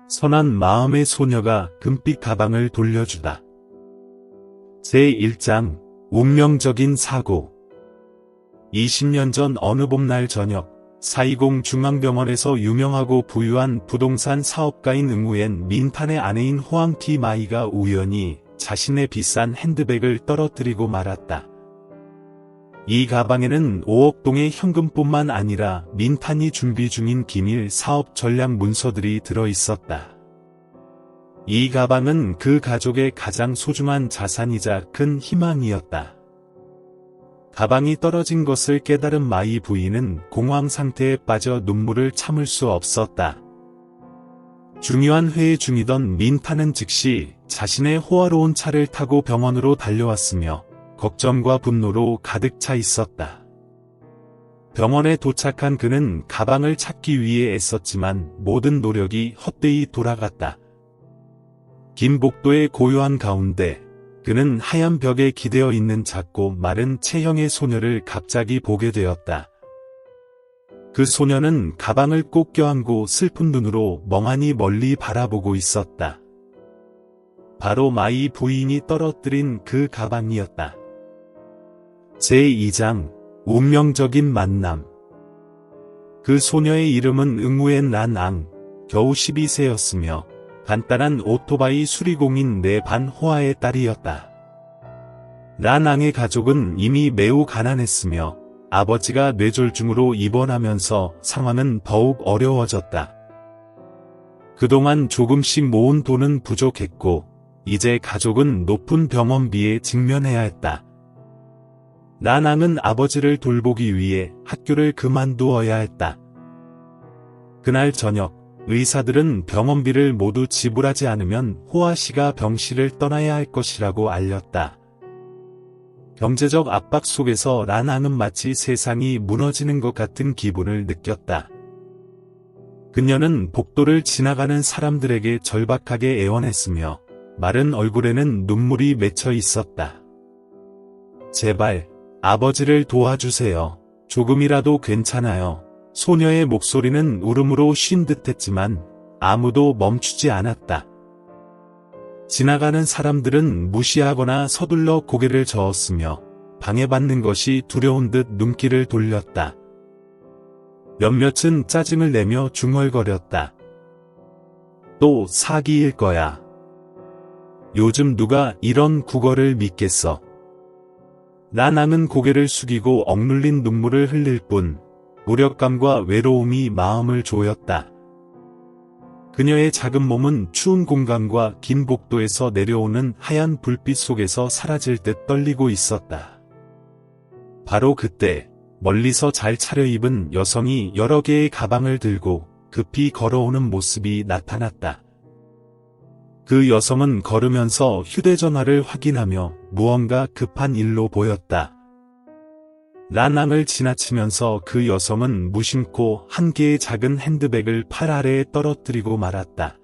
선한 마음의 소녀가 금빛 가방을 돌려주다. 제1장 운명적인 사고. 20년 전 어느 봄날 저녁, 420 중앙병원에서 유명하고 부유한 부동산 사업가인 응우엔 민탄의 아내인 호황티 마이가 우연히 자신의 비싼 핸드백을 떨어뜨리고 말았다. 이 가방에는 5억 동의 현금뿐만 아니라 민탄이 준비 중인 기밀 사업 전략 문서들이 들어있었다. 이 가방은 그 가족의 가장 소중한 자산이자 큰 희망이었다. 가방이 떨어진 것을 깨달은 마이 부인은 공황 상태에 빠져 눈물을 참을 수 없었다. 중요한 회의 중이던 민탄은 즉시 자신의 호화로운 차를 타고 병원으로 달려왔으며 걱정과 분노로 가득 차 있었다. 병원에 도착한 그는 가방을 찾기 위해 애썼지만 모든 노력이 헛되이 돌아갔다. 긴 복도의 고요한 가운데 그는 하얀 벽에 기대어 있는 작고 마른 체형의 소녀를 갑자기 보게 되었다. 그 소녀는 가방을 꼭 껴안고 슬픈 눈으로 멍하니 멀리 바라보고 있었다. 바로 마이 부인이 떨어뜨린 그 가방이었다. 제2장 운명적인 만남. 그 소녀의 이름은 응우엔 란앙, 겨우 12세였으며 간단한 오토바이 수리공인 네반 호아의 딸이었다. 란앙의 가족은 이미 매우 가난했으며 아버지가 뇌졸중으로 입원하면서 상황은 더욱 어려워졌다. 그동안 조금씩 모은 돈은 부족했고 이제 가족은 높은 병원비에 직면해야 했다. 란앙은 아버지를 돌보기 위해 학교를 그만두어야 했다. 그날 저녁 의사들은 병원비를 모두 지불하지 않으면 호아 씨가 병실을 떠나야 할 것이라고 알렸다. 경제적 압박 속에서 란앙은 마치 세상이 무너지는 것 같은 기분을 느꼈다. 그녀는 복도를 지나가는 사람들에게 절박하게 애원했으며 마른 얼굴에는 눈물이 맺혀 있었다. 제발, 아버지를 도와주세요. 조금이라도 괜찮아요. 소녀의 목소리는 울음으로 쉰 듯했지만 아무도 멈추지 않았다. 지나가는 사람들은 무시하거나 서둘러 고개를 저었으며 방해받는 것이 두려운 듯 눈길을 돌렸다. 몇몇은 짜증을 내며 중얼거렸다. 또 사기일 거야. 요즘 누가 이런 국어를 믿겠어. 란앙은 고개를 숙이고 억눌린 눈물을 흘릴 뿐 무력감과 외로움이 마음을 조였다. 그녀의 작은 몸은 추운 공간과 긴 복도에서 내려오는 하얀 불빛 속에서 사라질 듯 떨리고 있었다. 바로 그때 멀리서 잘 차려입은 여성이 여러 개의 가방을 들고 급히 걸어오는 모습이 나타났다. 그 여성은 걸으면서 휴대전화를 확인하며 무언가 급한 일로 보였다. 란앙을 지나치면서 그 여성은 무심코 한 개의 작은 핸드백을 팔 아래에 떨어뜨리고 말았다.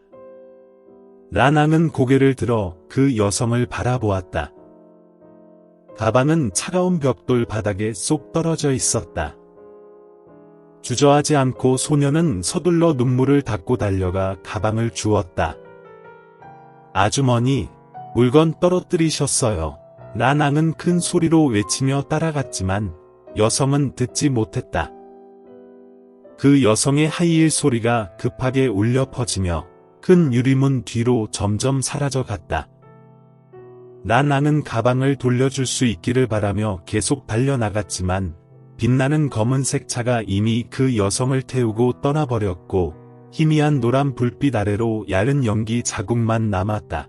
란앙은 고개를 들어 그 여성을 바라보았다. 가방은 차가운 벽돌 바닥에 쏙 떨어져 있었다. 주저하지 않고 소녀는 서둘러 눈물을 닦고 달려가 가방을 주었다. 아주머니, 물건 떨어뜨리셨어요. 란앙은 큰 소리로 외치며 따라갔지만 여성은 듣지 못했다. 그 여성의 하이힐 소리가 급하게 울려 퍼지며 큰 유리문 뒤로 점점 사라져갔다. 란앙은 가방을 돌려줄 수 있기를 바라며 계속 달려나갔지만 빛나는 검은색 차가 이미 그 여성을 태우고 떠나버렸고 희미한 노란 불빛 아래로 야른 연기 자국만 남았다.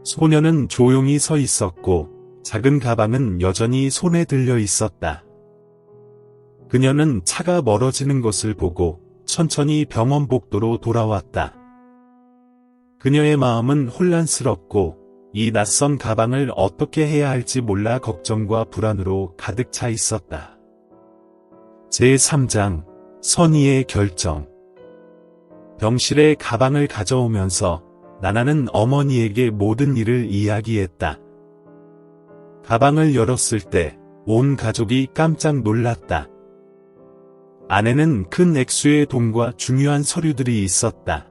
소녀는 조용히 서 있었고 작은 가방은 여전히 손에 들려 있었다. 그녀는 차가 멀어지는 것을 보고 천천히 병원 복도로 돌아왔다. 그녀의 마음은 혼란스럽고 이 낯선 가방을 어떻게 해야 할지 몰라 걱정과 불안으로 가득 차 있었다. 제3장 선의의 결정. 병실에 가방을 가져오면서 나나는 어머니에게 모든 일을 이야기했다. 가방을 열었을 때 온 가족이 깜짝 놀랐다. 안에는 큰 액수의 돈과 중요한 서류들이 있었다.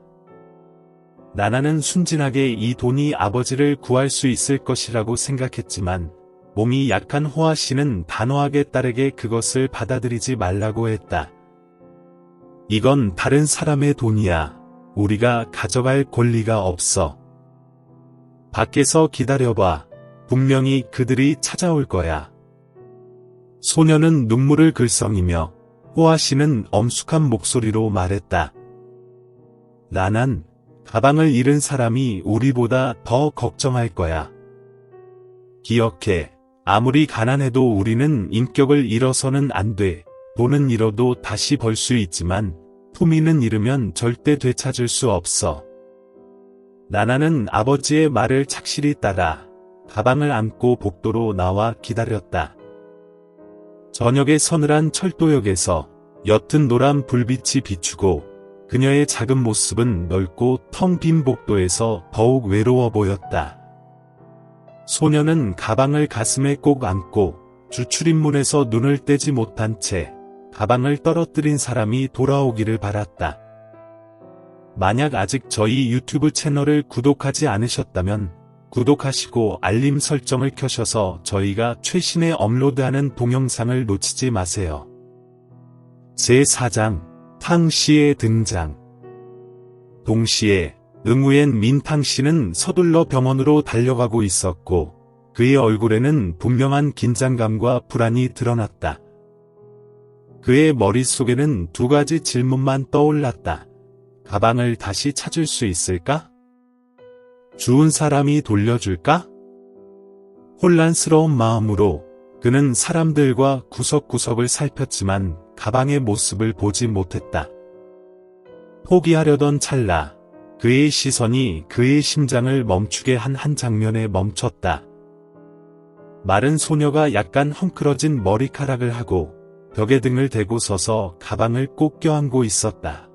나나는 순진하게 이 돈이 아버지를 구할 수 있을 것이라고 생각했지만 몸이 약한 호아 씨는 단호하게 딸에게 그것을 받아들이지 말라고 했다. 이건 다른 사람의 돈이야. 우리가 가져갈 권리가 없어. 밖에서 기다려봐. 분명히 그들이 찾아올 거야. 소녀는 눈물을 글썽이며 호아 씨는 엄숙한 목소리로 말했다. 나난 가방을 잃은 사람이 우리보다 더 걱정할 거야. 기억해. 아무리 가난해도 우리는 인격을 잃어서는 안 돼. 돈은 잃어도 다시 벌 수 있지만 품위는 잃으면 절대 되찾을 수 없어. 나나는 아버지의 말을 착실히 따라 가방을 안고 복도로 나와 기다렸다. 저녁의 서늘한 철도역에서 옅은 노란 불빛이 비추고 그녀의 작은 모습은 넓고 텅 빈 복도에서 더욱 외로워 보였다. 소녀는 가방을 가슴에 꼭 안고 주출입문에서 눈을 떼지 못한 채 가방을 떨어뜨린 사람이 돌아오기를 바랐다. 만약 아직 저희 유튜브 채널을 구독하지 않으셨다면 구독하시고 알림 설정을 켜셔서 저희가 최신에 업로드하는 동영상을 놓치지 마세요. 제4장 탕씨의 등장. 동시에 응우엔 민탕씨는 서둘러 병원으로 달려가고 있었고 그의 얼굴에는 분명한 긴장감과 불안이 드러났다. 그의 머릿속에는 두 가지 질문만 떠올랐다. 가방을 다시 찾을 수 있을까? 주운 사람이 돌려줄까? 혼란스러운 마음으로 그는 사람들과 구석구석을 살폈지만 가방의 모습을 보지 못했다. 포기하려던 찰나 그의 시선이 그의 심장을 멈추게 한 장면에 멈췄다. 마른 소녀가 약간 헝클어진 머리카락을 하고 벽에 등을 대고 서서 가방을 꼭 껴안고 있었다.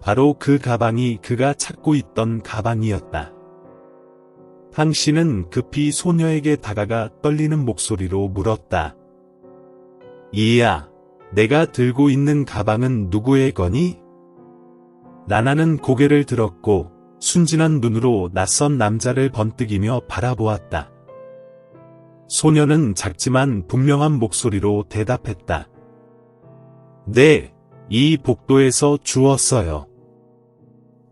바로 그 가방이 그가 찾고 있던 가방이었다. 탕씨는 급히 소녀에게 다가가 떨리는 목소리로 물었다. 이야, 내가 들고 있는 가방은 누구의 거니? 나나는 고개를 들었고 순진한 눈으로 낯선 남자를 번뜩이며 바라보았다. 소녀는 작지만 분명한 목소리로 대답했다. 네, 이 복도에서 주웠어요.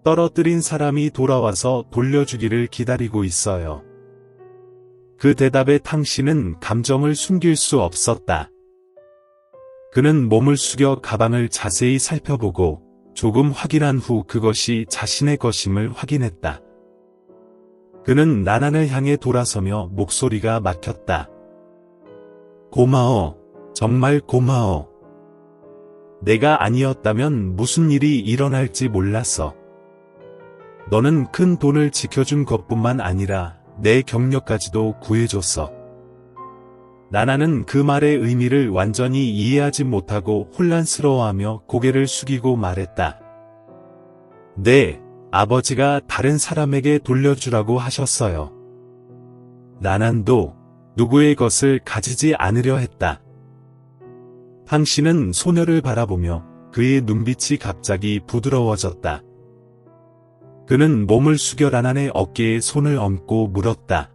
떨어뜨린 사람이 돌아와서 돌려주기를 기다리고 있어요. 그 대답에 탕씨는 감정을 숨길 수 없었다. 그는 몸을 숙여 가방을 자세히 살펴보고 조금 확인한 후 그것이 자신의 것임을 확인했다. 그는 나난을 향해 돌아서며 목소리가 막혔다. 고마워. 정말 고마워. 내가 아니었다면 무슨 일이 일어날지 몰랐어. 너는 큰 돈을 지켜준 것뿐만 아니라 내 경력까지도 구해줬어. 나나는 그 말의 의미를 완전히 이해하지 못하고 혼란스러워하며 고개를 숙이고 말했다. 네, 아버지가 다른 사람에게 돌려주라고 하셨어요. 나난도 누구의 것을 가지지 않으려 했다. 탕씨는 소녀를 바라보며 그의 눈빛이 갑자기 부드러워졌다. 그는 몸을 숙여 나난의 어깨에 손을 얹고 물었다.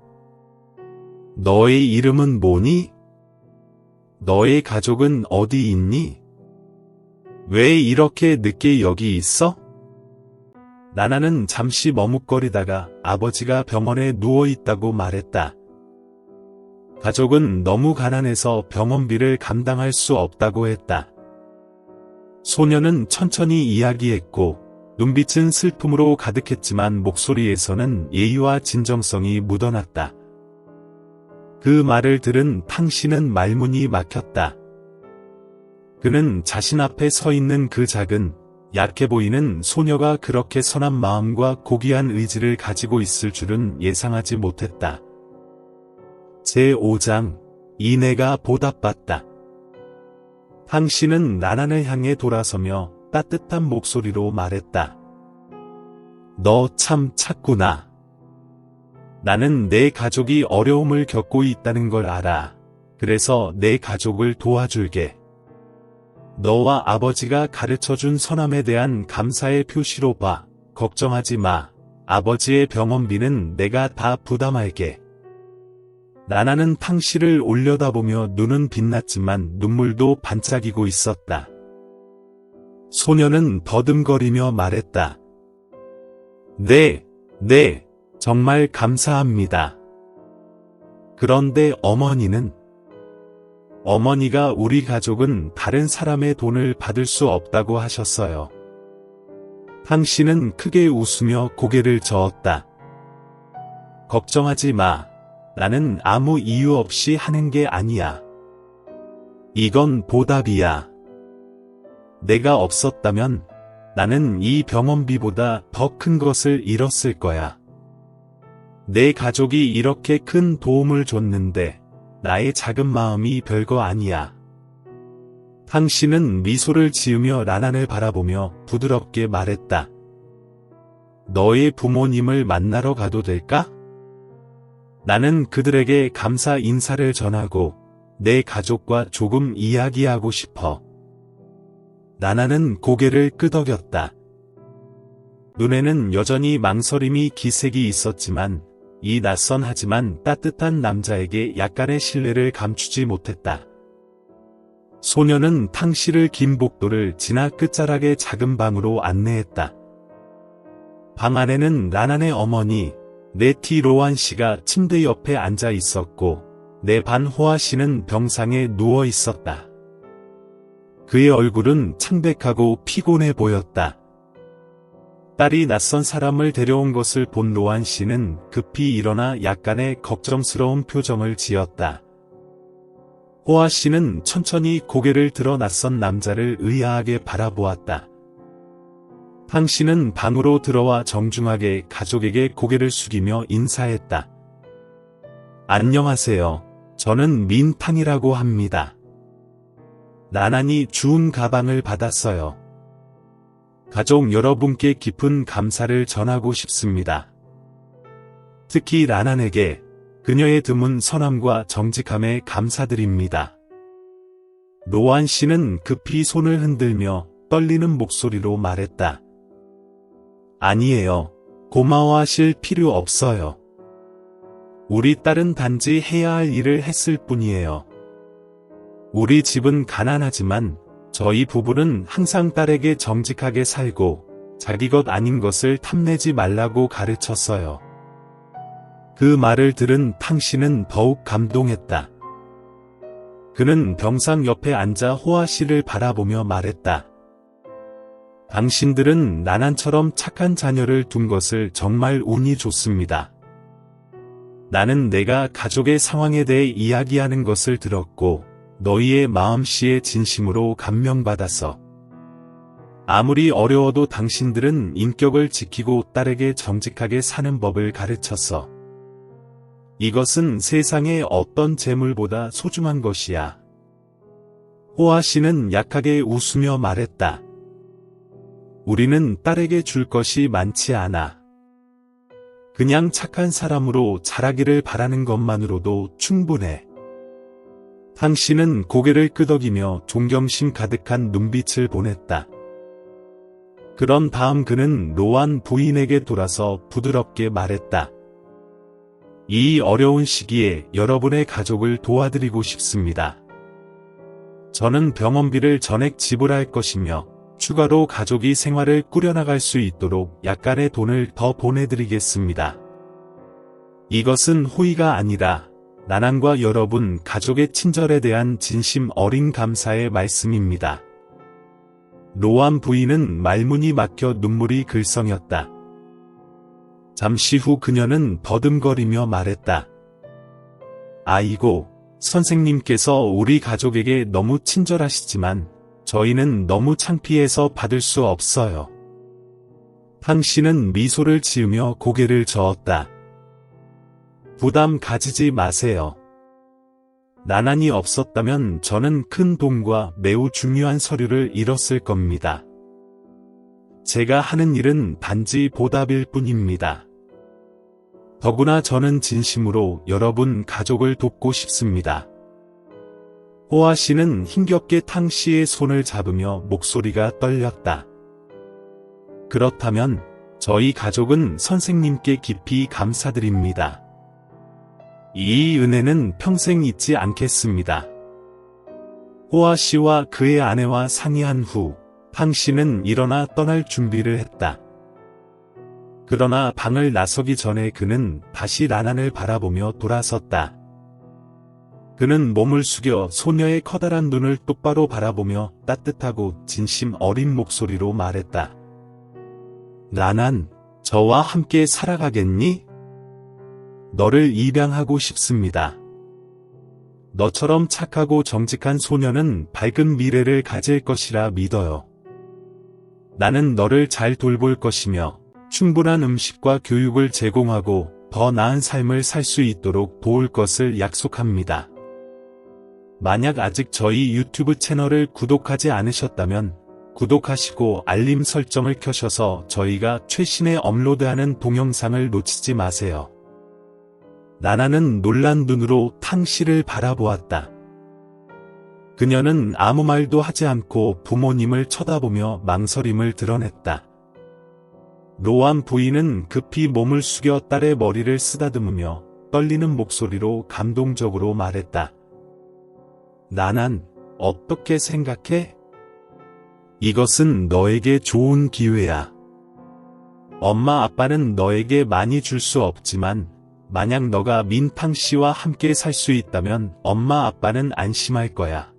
너의 이름은 뭐니? 너의 가족은 어디 있니? 왜 이렇게 늦게 여기 있어? 나나는 잠시 머뭇거리다가 아버지가 병원에 누워 있다고 말했다. 가족은 너무 가난해서 병원비를 감당할 수 없다고 했다. 소녀는 천천히 이야기했고 눈빛은 슬픔으로 가득했지만 목소리에서는 예의와 진정성이 묻어났다. 그 말을 들은 탕씨는 말문이 막혔다. 그는 자신 앞에 서 있는 그 작은, 약해 보이는 소녀가 그렇게 선한 마음과 고귀한 의지를 가지고 있을 줄은 예상하지 못했다. 제5장, 이내가 보답받다. 탕씨는 나난을 향해 돌아서며 따뜻한 목소리로 말했다. 너 참 착구나. 나는 내 가족이 어려움을 겪고 있다는 걸 알아. 그래서 내 가족을 도와줄게. 너와 아버지가 가르쳐준 선함에 대한 감사의 표시로 봐. 걱정하지 마. 아버지의 병원비는 내가 다 부담할게. 나나는 탕씨를 올려다보며 눈은 빛났지만 눈물도 반짝이고 있었다. 소녀는 더듬거리며 말했다. 네, 정말 감사합니다. 그런데 어머니가 우리 가족은 다른 사람의 돈을 받을 수 없다고 하셨어요. 탕씨는 크게 웃으며 고개를 저었다. 걱정하지 마. 나는 아무 이유 없이 하는 게 아니야. 이건 보답이야. 내가 없었다면 나는 이 병원비보다 더 큰 것을 잃었을 거야. 내 가족이 이렇게 큰 도움을 줬는데 나의 작은 마음이 별거 아니야. 탕씨는 미소를 지으며 라난을 바라보며 부드럽게 말했다. 너의 부모님을 만나러 가도 될까? 나는 그들에게 감사 인사를 전하고 내 가족과 조금 이야기하고 싶어. 라난은 고개를 끄덕였다. 눈에는 여전히 망설임이 기색이 있었지만 이 낯선 하지만 따뜻한 남자에게 약간의 신뢰를 감추지 못했다. 소녀는 탕씨를 긴 복도를 지나 끝자락의 작은 방으로 안내했다. 방 안에는 라난의 어머니 네티 로안 씨가 침대 옆에 앉아 있었고 내 반 호아 씨는 병상에 누워 있었다. 그의 얼굴은 창백하고 피곤해 보였다. 딸이 낯선 사람을 데려온 것을 본 로안 씨는 급히 일어나 약간의 걱정스러운 표정을 지었다. 호아 씨는 천천히 고개를 들어 낯선 남자를 의아하게 바라보았다. 탕 씨는 방으로 들어와 정중하게 가족에게 고개를 숙이며 인사했다. 안녕하세요. 저는 민탕이라고 합니다. 라난이 주운 가방을 받았어요. 가족 여러분께 깊은 감사를 전하고 싶습니다. 특히 라난에게 그녀의 드문 선함과 정직함에 감사드립니다. 로안 씨는 급히 손을 흔들며 떨리는 목소리로 말했다. 아니에요. 고마워하실 필요 없어요. 우리 딸은 단지 해야 할 일을 했을 뿐이에요. 우리 집은 가난하지만 저희 부부는 항상 딸에게 정직하게 살고 자기 것 아닌 것을 탐내지 말라고 가르쳤어요. 그 말을 들은 탕 씨는 더욱 감동했다. 그는 병상 옆에 앉아 호아 씨를 바라보며 말했다. 당신들은 나난처럼 착한 자녀를 둔 것을 정말 운이 좋습니다. 나는 내가 가족의 상황에 대해 이야기하는 것을 들었고 너희의 마음씨에 진심으로 감명받았어. 아무리 어려워도 당신들은 인격을 지키고 딸에게 정직하게 사는 법을 가르쳤어. 이것은 세상의 어떤 재물보다 소중한 것이야. 호아 씨는 약하게 웃으며 말했다. 우리는 딸에게 줄 것이 많지 않아. 그냥 착한 사람으로 자라기를 바라는 것만으로도 충분해. 탕 씨는 고개를 끄덕이며 존경심 가득한 눈빛을 보냈다. 그런 다음 그는 로안 부인에게 돌아서 부드럽게 말했다. 이 어려운 시기에 여러분의 가족을 도와드리고 싶습니다. 저는 병원비를 전액 지불할 것이며 추가로 가족이 생활을 꾸려나갈 수 있도록 약간의 돈을 더 보내드리겠습니다. 이것은 호의가 아니라 나난과 여러분 가족의 친절에 대한 진심 어린 감사의 말씀입니다. 로안 부인은 말문이 막혀 눈물이 글썽였다. 잠시 후 그녀는 더듬거리며 말했다. 아이고, 선생님께서 우리 가족에게 너무 친절하시지만 저희는 너무 창피해서 받을 수 없어요. 탕 씨는 미소를 지으며 고개를 저었다. 부담 가지지 마세요. 나난이 없었다면 저는 큰 돈과 매우 중요한 서류를 잃었을 겁니다. 제가 하는 일은 단지 보답일 뿐입니다. 더구나 저는 진심으로 여러분 가족을 돕고 싶습니다. 호아 씨는 힘겹게 탕 씨의 손을 잡으며 목소리가 떨렸다. 그렇다면 저희 가족은 선생님께 깊이 감사드립니다. 이 은혜는 평생 잊지 않겠습니다. 호아 씨와 그의 아내와 상의한 후 팡 씨는 일어나 떠날 준비를 했다. 그러나 방을 나서기 전에 그는 다시 라난을 바라보며 돌아섰다. 그는 몸을 숙여 소녀의 커다란 눈을 똑바로 바라보며 따뜻하고 진심 어린 목소리로 말했다. 라난, 저와 함께 살아가겠니? 너를 입양하고 싶습니다. 너처럼 착하고 정직한 소녀는 밝은 미래를 가질 것이라 믿어요. 나는 너를 잘 돌볼 것이며 충분한 음식과 교육을 제공하고 더 나은 삶을 살 수 있도록 도울 것을 약속합니다. 만약 아직 저희 유튜브 채널을 구독하지 않으셨다면 구독하시고 알림 설정을 켜셔서 저희가 최신에 업로드하는 동영상을 놓치지 마세요. 라난은 놀란 눈으로 탕 씨를 바라보았다. 그녀는 아무 말도 하지 않고 부모님을 쳐다보며 망설임을 드러냈다. 로안 부인은 급히 몸을 숙여 딸의 머리를 쓰다듬으며 떨리는 목소리로 감동적으로 말했다. 라난, 어떻게 생각해? 이것은 너에게 좋은 기회야. 엄마 아빠는 너에게 많이 줄 수 없지만 만약 너가 민팡 씨와 함께 살 수 있다면 엄마 아빠는 안심할 거야.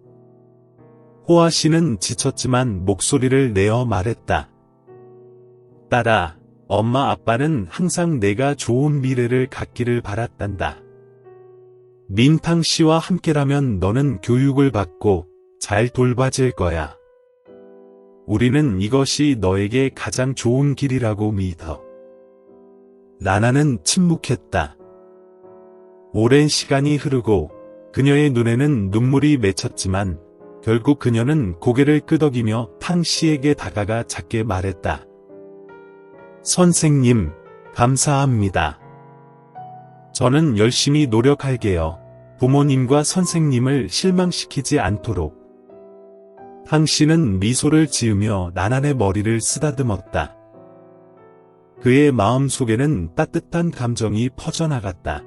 호아 씨는 지쳤지만 목소리를 내어 말했다. 딸아, 엄마 아빠는 항상 내가 좋은 미래를 갖기를 바랐단다. 민팡 씨와 함께라면 너는 교육을 받고 잘 돌봐질 거야. 우리는 이것이 너에게 가장 좋은 길이라고 믿어. 라나는 침묵했다. 오랜 시간이 흐르고 그녀의 눈에는 눈물이 맺혔지만 결국 그녀는 고개를 끄덕이며 탕 씨에게 다가가 작게 말했다. 선생님, 감사합니다. 저는 열심히 노력할게요. 부모님과 선생님을 실망시키지 않도록. 탕 씨는 미소를 지으며 라난의 머리를 쓰다듬었다. 그의 마음속에는 따뜻한 감정이 퍼져나갔다.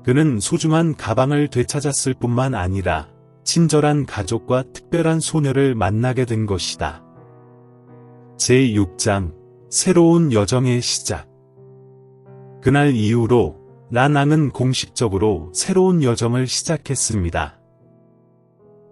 그는 소중한 가방을 되찾았을 뿐만 아니라 친절한 가족과 특별한 소녀를 만나게 된 것이다. 제6장 새로운 여정의 시작. 그날 이후로 라낭은 공식적으로 새로운 여정을 시작했습니다.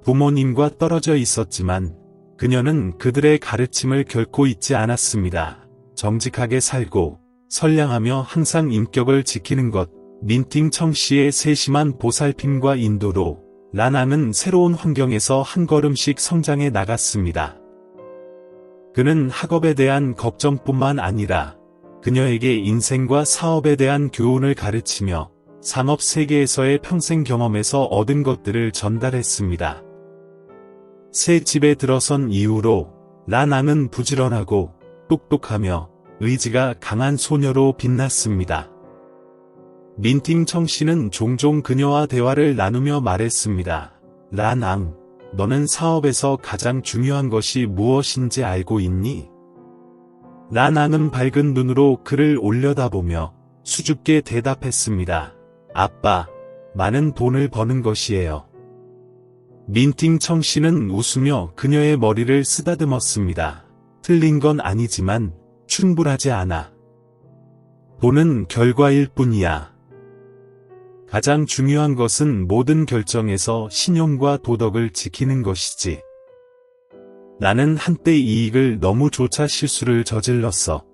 부모님과 떨어져 있었지만 그녀는 그들의 가르침을 결코 잊지 않았습니다. 정직하게 살고 선량하며 항상 인격을 지키는 것, 민팅 청 씨의 세심한 보살핌과 인도로 라낭은 새로운 환경에서 한 걸음씩 성장해 나갔습니다. 그는 학업에 대한 걱정뿐만 아니라 그녀에게 인생과 사업에 대한 교훈을 가르치며 상업 세계에서의 평생 경험에서 얻은 것들을 전달했습니다. 새 집에 들어선 이후로 라낭은 부지런하고 똑똑하며 의지가 강한 소녀로 빛났습니다. 민팅 청 씨는 종종 그녀와 대화를 나누며 말했습니다. 라낭, 너는 사업에서 가장 중요한 것이 무엇인지 알고 있니? 라낭은 밝은 눈으로 그를 올려다보며 수줍게 대답했습니다. 아빠, 많은 돈을 버는 것이에요. 민팅 청 씨는 웃으며 그녀의 머리를 쓰다듬었습니다. 틀린 건 아니지만 충분하지 않아. 돈은 결과일 뿐이야. 가장 중요한 것은 모든 결정에서 신용과 도덕을 지키는 것이지. 나는 한때 이익을 너무 좇아 실수를 저질렀어.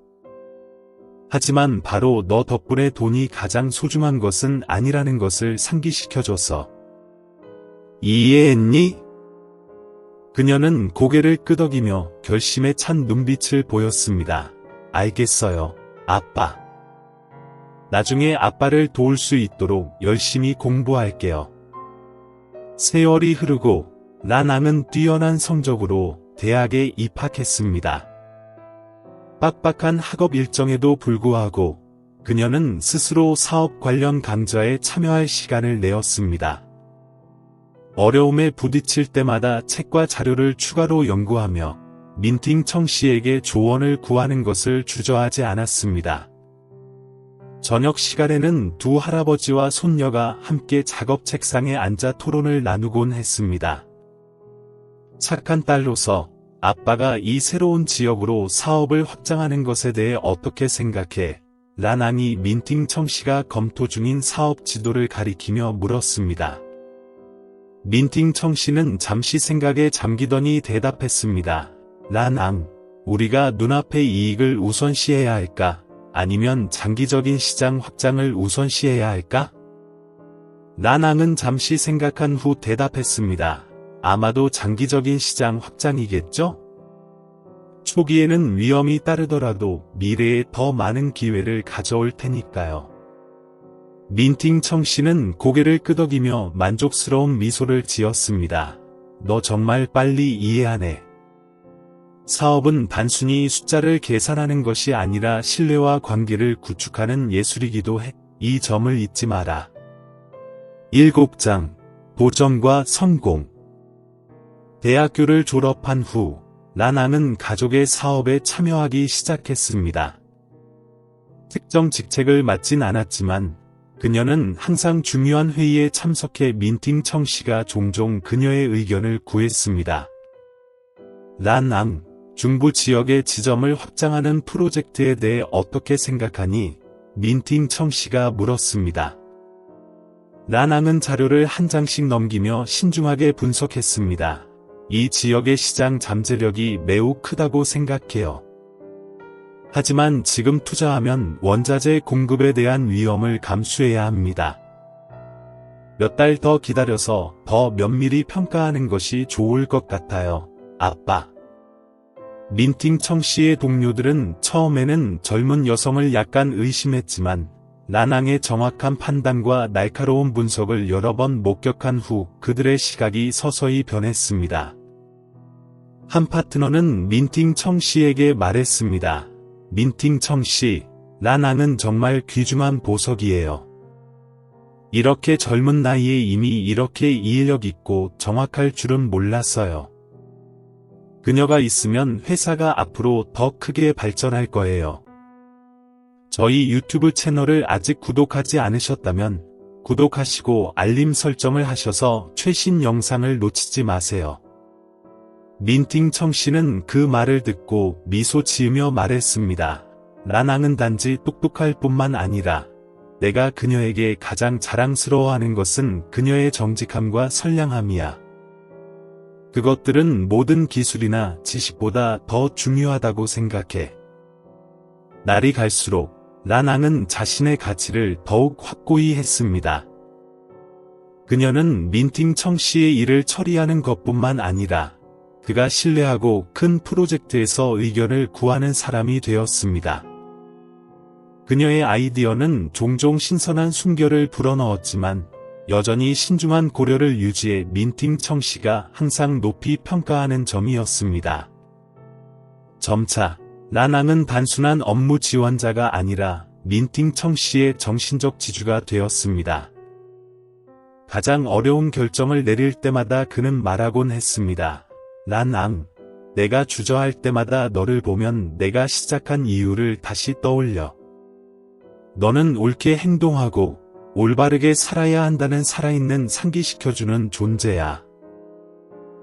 하지만 바로 너 덕분에 돈이 가장 소중한 것은 아니라는 것을 상기시켜줬어. 이해했니? 그녀는 고개를 끄덕이며 결심에 찬 눈빛을 보였습니다. 알겠어요, 아빠. 나중에 아빠를 도울 수 있도록 열심히 공부할게요. 세월이 흐르고 라낭은 뛰어난 성적으로 대학에 입학했습니다. 빡빡한 학업 일정에도 불구하고 그녀는 스스로 사업 관련 강좌에 참여할 시간을 내었습니다. 어려움에 부딪힐 때마다 책과 자료를 추가로 연구하며 민팅청 씨에게 조언을 구하는 것을 주저하지 않았습니다. 저녁 시간에는 두 할아버지와 손녀가 함께 작업 책상에 앉아 토론을 나누곤 했습니다. 착한 딸로서 아빠가 이 새로운 지역으로 사업을 확장하는 것에 대해 어떻게 생각해? 라낭이 민팅청 씨가 검토 중인 사업 지도를 가리키며 물었습니다. 민팅청 씨는 잠시 생각에 잠기더니 대답했습니다. 라낭, 우리가 눈앞의 이익을 우선시해야 할까? 아니면 장기적인 시장 확장을 우선시해야 할까? 라낭은 잠시 생각한 후 대답했습니다. 아마도 장기적인 시장 확장이겠죠? 초기에는 위험이 따르더라도 미래에 더 많은 기회를 가져올 테니까요. 민팅청 씨는 고개를 끄덕이며 만족스러운 미소를 지었습니다. 너 정말 빨리 이해하네. 사업은 단순히 숫자를 계산하는 것이 아니라 신뢰와 관계를 구축하는 예술이기도 해. 이 점을 잊지 마라. 7장 도전과 성공. 대학교를 졸업한 후 라낭은 가족의 사업에 참여하기 시작했습니다. 특정 직책을 맡진 않았지만 그녀는 항상 중요한 회의에 참석해 민팅청 씨가 종종 그녀의 의견을 구했습니다. 라낭, 중부 지역의 지점을 확장하는 프로젝트에 대해 어떻게 생각하니? 민팅청 씨가 물었습니다. 라낭은 자료를 한 장씩 넘기며 신중하게 분석했습니다. 이 지역의 시장 잠재력이 매우 크다고 생각해요. 하지만 지금 투자하면 원자재 공급에 대한 위험을 감수해야 합니다. 몇 달 더 기다려서 더 면밀히 평가하는 것이 좋을 것 같아요, 아빠. 민팅청 씨의 동료들은 처음에는 젊은 여성을 약간 의심했지만 라낭의 정확한 판단과 날카로운 분석을 여러 번 목격한 후 그들의 시각이 서서히 변했습니다. 한 파트너는 민팅청 씨에게 말했습니다. 민팅청 씨, 라낭은 정말 귀중한 보석이에요. 이렇게 젊은 나이에 이미 이렇게 이해력 있고 정확할 줄은 몰랐어요. 그녀가 있으면 회사가 앞으로 더 크게 발전할 거예요. 저희 유튜브 채널을 아직 구독하지 않으셨다면 구독하시고 알림 설정을 하셔서 최신 영상을 놓치지 마세요. 민팅청 씨는 그 말을 듣고 미소 지으며 말했습니다. 라낭은 단지 똑똑할 뿐만 아니라 내가 그녀에게 가장 자랑스러워하는 것은 그녀의 정직함과 선량함이야. 그것들은 모든 기술이나 지식보다 더 중요하다고 생각해. 날이 갈수록 라낭은 자신의 가치를 더욱 확고히 했습니다. 그녀는 민팅청 씨의 일을 처리하는 것뿐만 아니라 그가 신뢰하고 큰 프로젝트에서 의견을 구하는 사람이 되었습니다. 그녀의 아이디어는 종종 신선한 순결을 불어넣었지만 여전히 신중한 고려를 유지해 민팅청 씨가 항상 높이 평가하는 점이었습니다. 점차 라낭은 단순한 업무 지원자가 아니라 민팅청 씨의 정신적 지주가 되었습니다. 가장 어려운 결정을 내릴 때마다 그는 말하곤 했습니다. 라낭, 내가 주저할 때마다 너를 보면 내가 시작한 이유를 다시 떠올려. 너는 옳게 행동하고 올바르게 살아야 한다는 살아있는 상기시켜주는 존재야.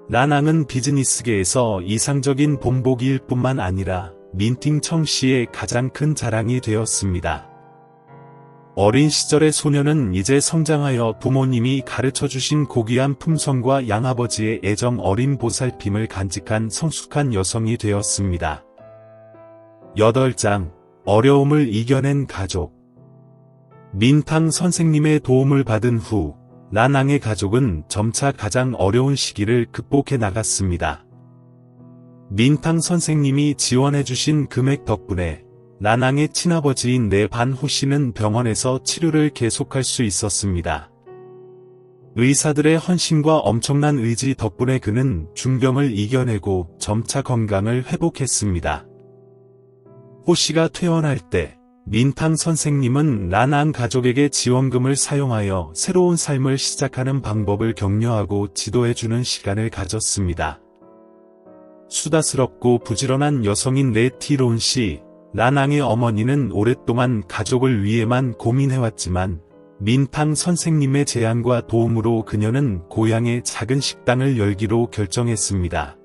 라낭은 비즈니스계에서 이상적인 본보기일 뿐만 아니라 민팅청 씨의 가장 큰 자랑이 되었습니다. 어린 시절의 소녀는 이제 성장하여 부모님이 가르쳐주신 고귀한 품성과 양아버지의 애정 어린 보살핌을 간직한 성숙한 여성이 되었습니다. 8장, 어려움을 이겨낸 가족. 민탕 선생님의 도움을 받은 후 라낭의 가족은 점차 가장 어려운 시기를 극복해 나갔습니다. 민탕 선생님이 지원해주신 금액 덕분에 라낭의 친아버지인 내반호 씨는 병원에서 치료를 계속할 수 있었습니다. 의사들의 헌신과 엄청난 의지 덕분에 그는 중병을 이겨내고 점차 건강을 회복했습니다. 호 씨가 퇴원할 때 민탕 선생님은 라낭 가족에게 지원금을 사용하여 새로운 삶을 시작하는 방법을 격려하고 지도해주는 시간을 가졌습니다. 수다스럽고 부지런한 여성인 레티 론 씨, 란앙의 어머니는 오랫동안 가족을 위해만 고민해왔지만 민팡 선생님의 제안과 도움으로 그녀는 고향에 작은 식당을 열기로 결정했습니다.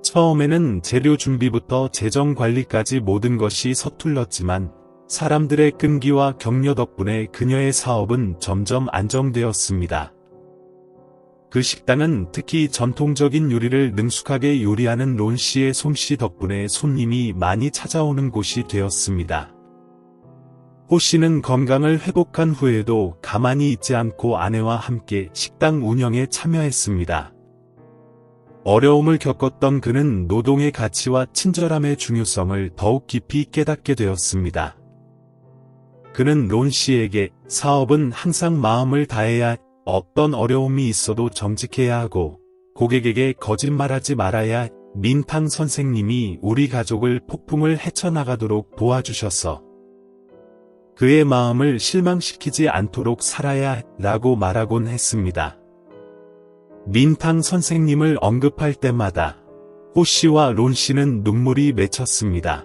처음에는 재료 준비부터 재정 관리까지 모든 것이 서툴렀지만 사람들의 끈기와 격려 덕분에 그녀의 사업은 점점 안정되었습니다. 그 식당은 특히 전통적인 요리를 능숙하게 요리하는 론 씨의 솜씨 덕분에 손님이 많이 찾아오는 곳이 되었습니다. 호 씨는 건강을 회복한 후에도 가만히 있지 않고 아내와 함께 식당 운영에 참여했습니다. 어려움을 겪었던 그는 노동의 가치와 친절함의 중요성을 더욱 깊이 깨닫게 되었습니다. 그는 론 씨에게 사업은 항상 마음을 다해야, 어떤 어려움이 있어도 정직해야 하고 고객에게 거짓말하지 말아야, 민팡 선생님이 우리 가족을 폭풍을 헤쳐나가도록 도와주셔서 그의 마음을 실망시키지 않도록 살아야 라고 말하곤 했습니다. 민팡 선생님을 언급할 때마다 호 씨와 론 씨는 눈물이 맺혔습니다.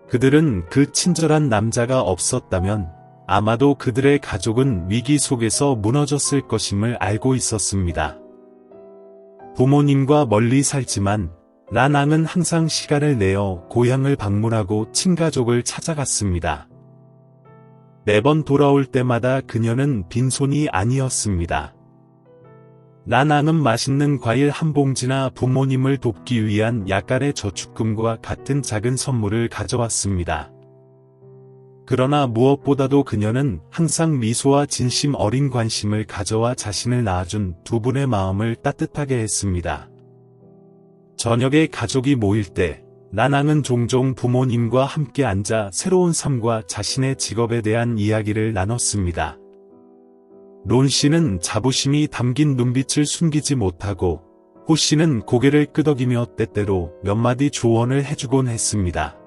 그들은 그 친절한 남자가 없었다면 아마도 그들의 가족은 위기 속에서 무너졌을 것임을 알고 있었습니다. 부모님과 멀리 살지만 란앙은 항상 시간을 내어 고향을 방문하고 친가족을 찾아갔습니다. 매번 돌아올 때마다 그녀는 빈손이 아니었습니다. 란앙은 맛있는 과일 한 봉지나 부모님을 돕기 위한 약간의 저축금과 같은 작은 선물을 가져왔습니다. 그러나 무엇보다도 그녀는 항상 미소와 진심 어린 관심을 가져와 자신을 낳아준 두 분의 마음을 따뜻하게 했습니다. 저녁에 가족이 모일 때 란앙은 종종 부모님과 함께 앉아 새로운 삶과 자신의 직업에 대한 이야기를 나눴습니다. 론 씨는 자부심이 담긴 눈빛을 숨기지 못하고 호 씨는 고개를 끄덕이며 때때로 몇 마디 조언을 해주곤 했습니다.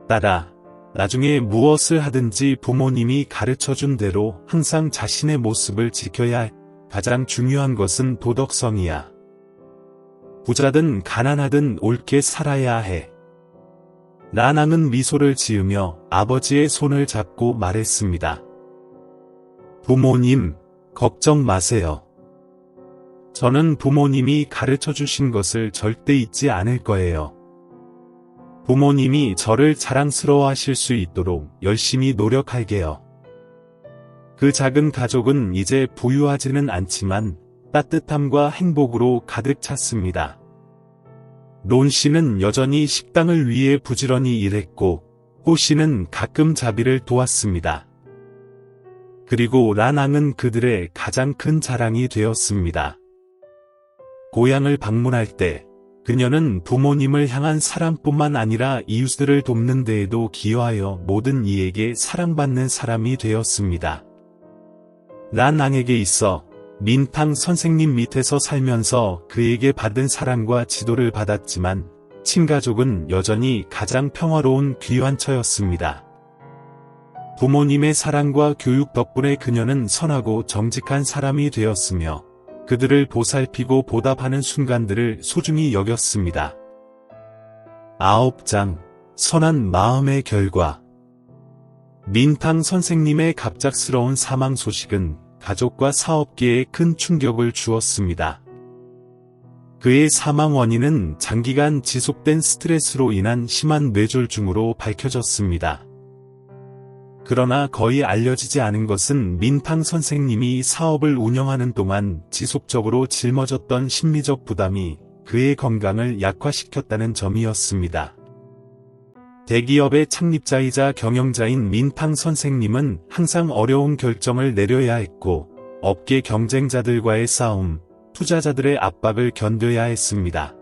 딸아, 나중에 무엇을 하든지 부모님이 가르쳐준 대로 항상 자신의 모습을 지켜야 해. 가장 중요한 것은 도덕성이야. 부자든 가난하든 옳게 살아야 해. 란앙은 미소를 지으며 아버지의 손을 잡고 말했습니다. 부모님, 걱정 마세요. 저는 부모님이 가르쳐주신 것을 절대 잊지 않을 거예요. 부모님이 저를 자랑스러워하실 수 있도록 열심히 노력할게요. 그 작은 가족은 이제 부유하지는 않지만 따뜻함과 행복으로 가득 찼습니다. 론 씨는 여전히 식당을 위해 부지런히 일했고 호 씨는 가끔 자비를 도왔습니다. 그리고 란앙은 그들의 가장 큰 자랑이 되었습니다. 고향을 방문할 때 그녀는 부모님을 향한 사랑뿐만 아니라 이웃들을 돕는 데에도 기여하여 모든 이에게 사랑받는 사람이 되었습니다. 란앙에게 있어 민팡 선생님 밑에서 살면서 그에게 받은 사랑과 지도를 받았지만 친가족은 여전히 가장 평화로운 귀한 처였습니다. 부모님의 사랑과 교육 덕분에 그녀는 선하고 정직한 사람이 되었으며 그들을 보살피고 보답하는 순간들을 소중히 여겼습니다. 9장 선한 마음의 결과. 민팡 선생님의 갑작스러운 사망 소식은 가족과 사업계에 큰 충격을 주었습니다. 그의 사망 원인은 장기간 지속된 스트레스로 인한 심한 뇌졸중으로 밝혀졌습니다. 그러나 거의 알려지지 않은 것은 민팡 선생님이 사업을 운영하는 동안 지속적으로 짊어졌던 심리적 부담이 그의 건강을 약화시켰다는 점이었습니다. 대기업의 창립자이자 경영자인 민팡 선생님은 항상 어려운 결정을 내려야 했고 업계 경쟁자들과의 싸움, 투자자들의 압박을 견뎌야 했습니다.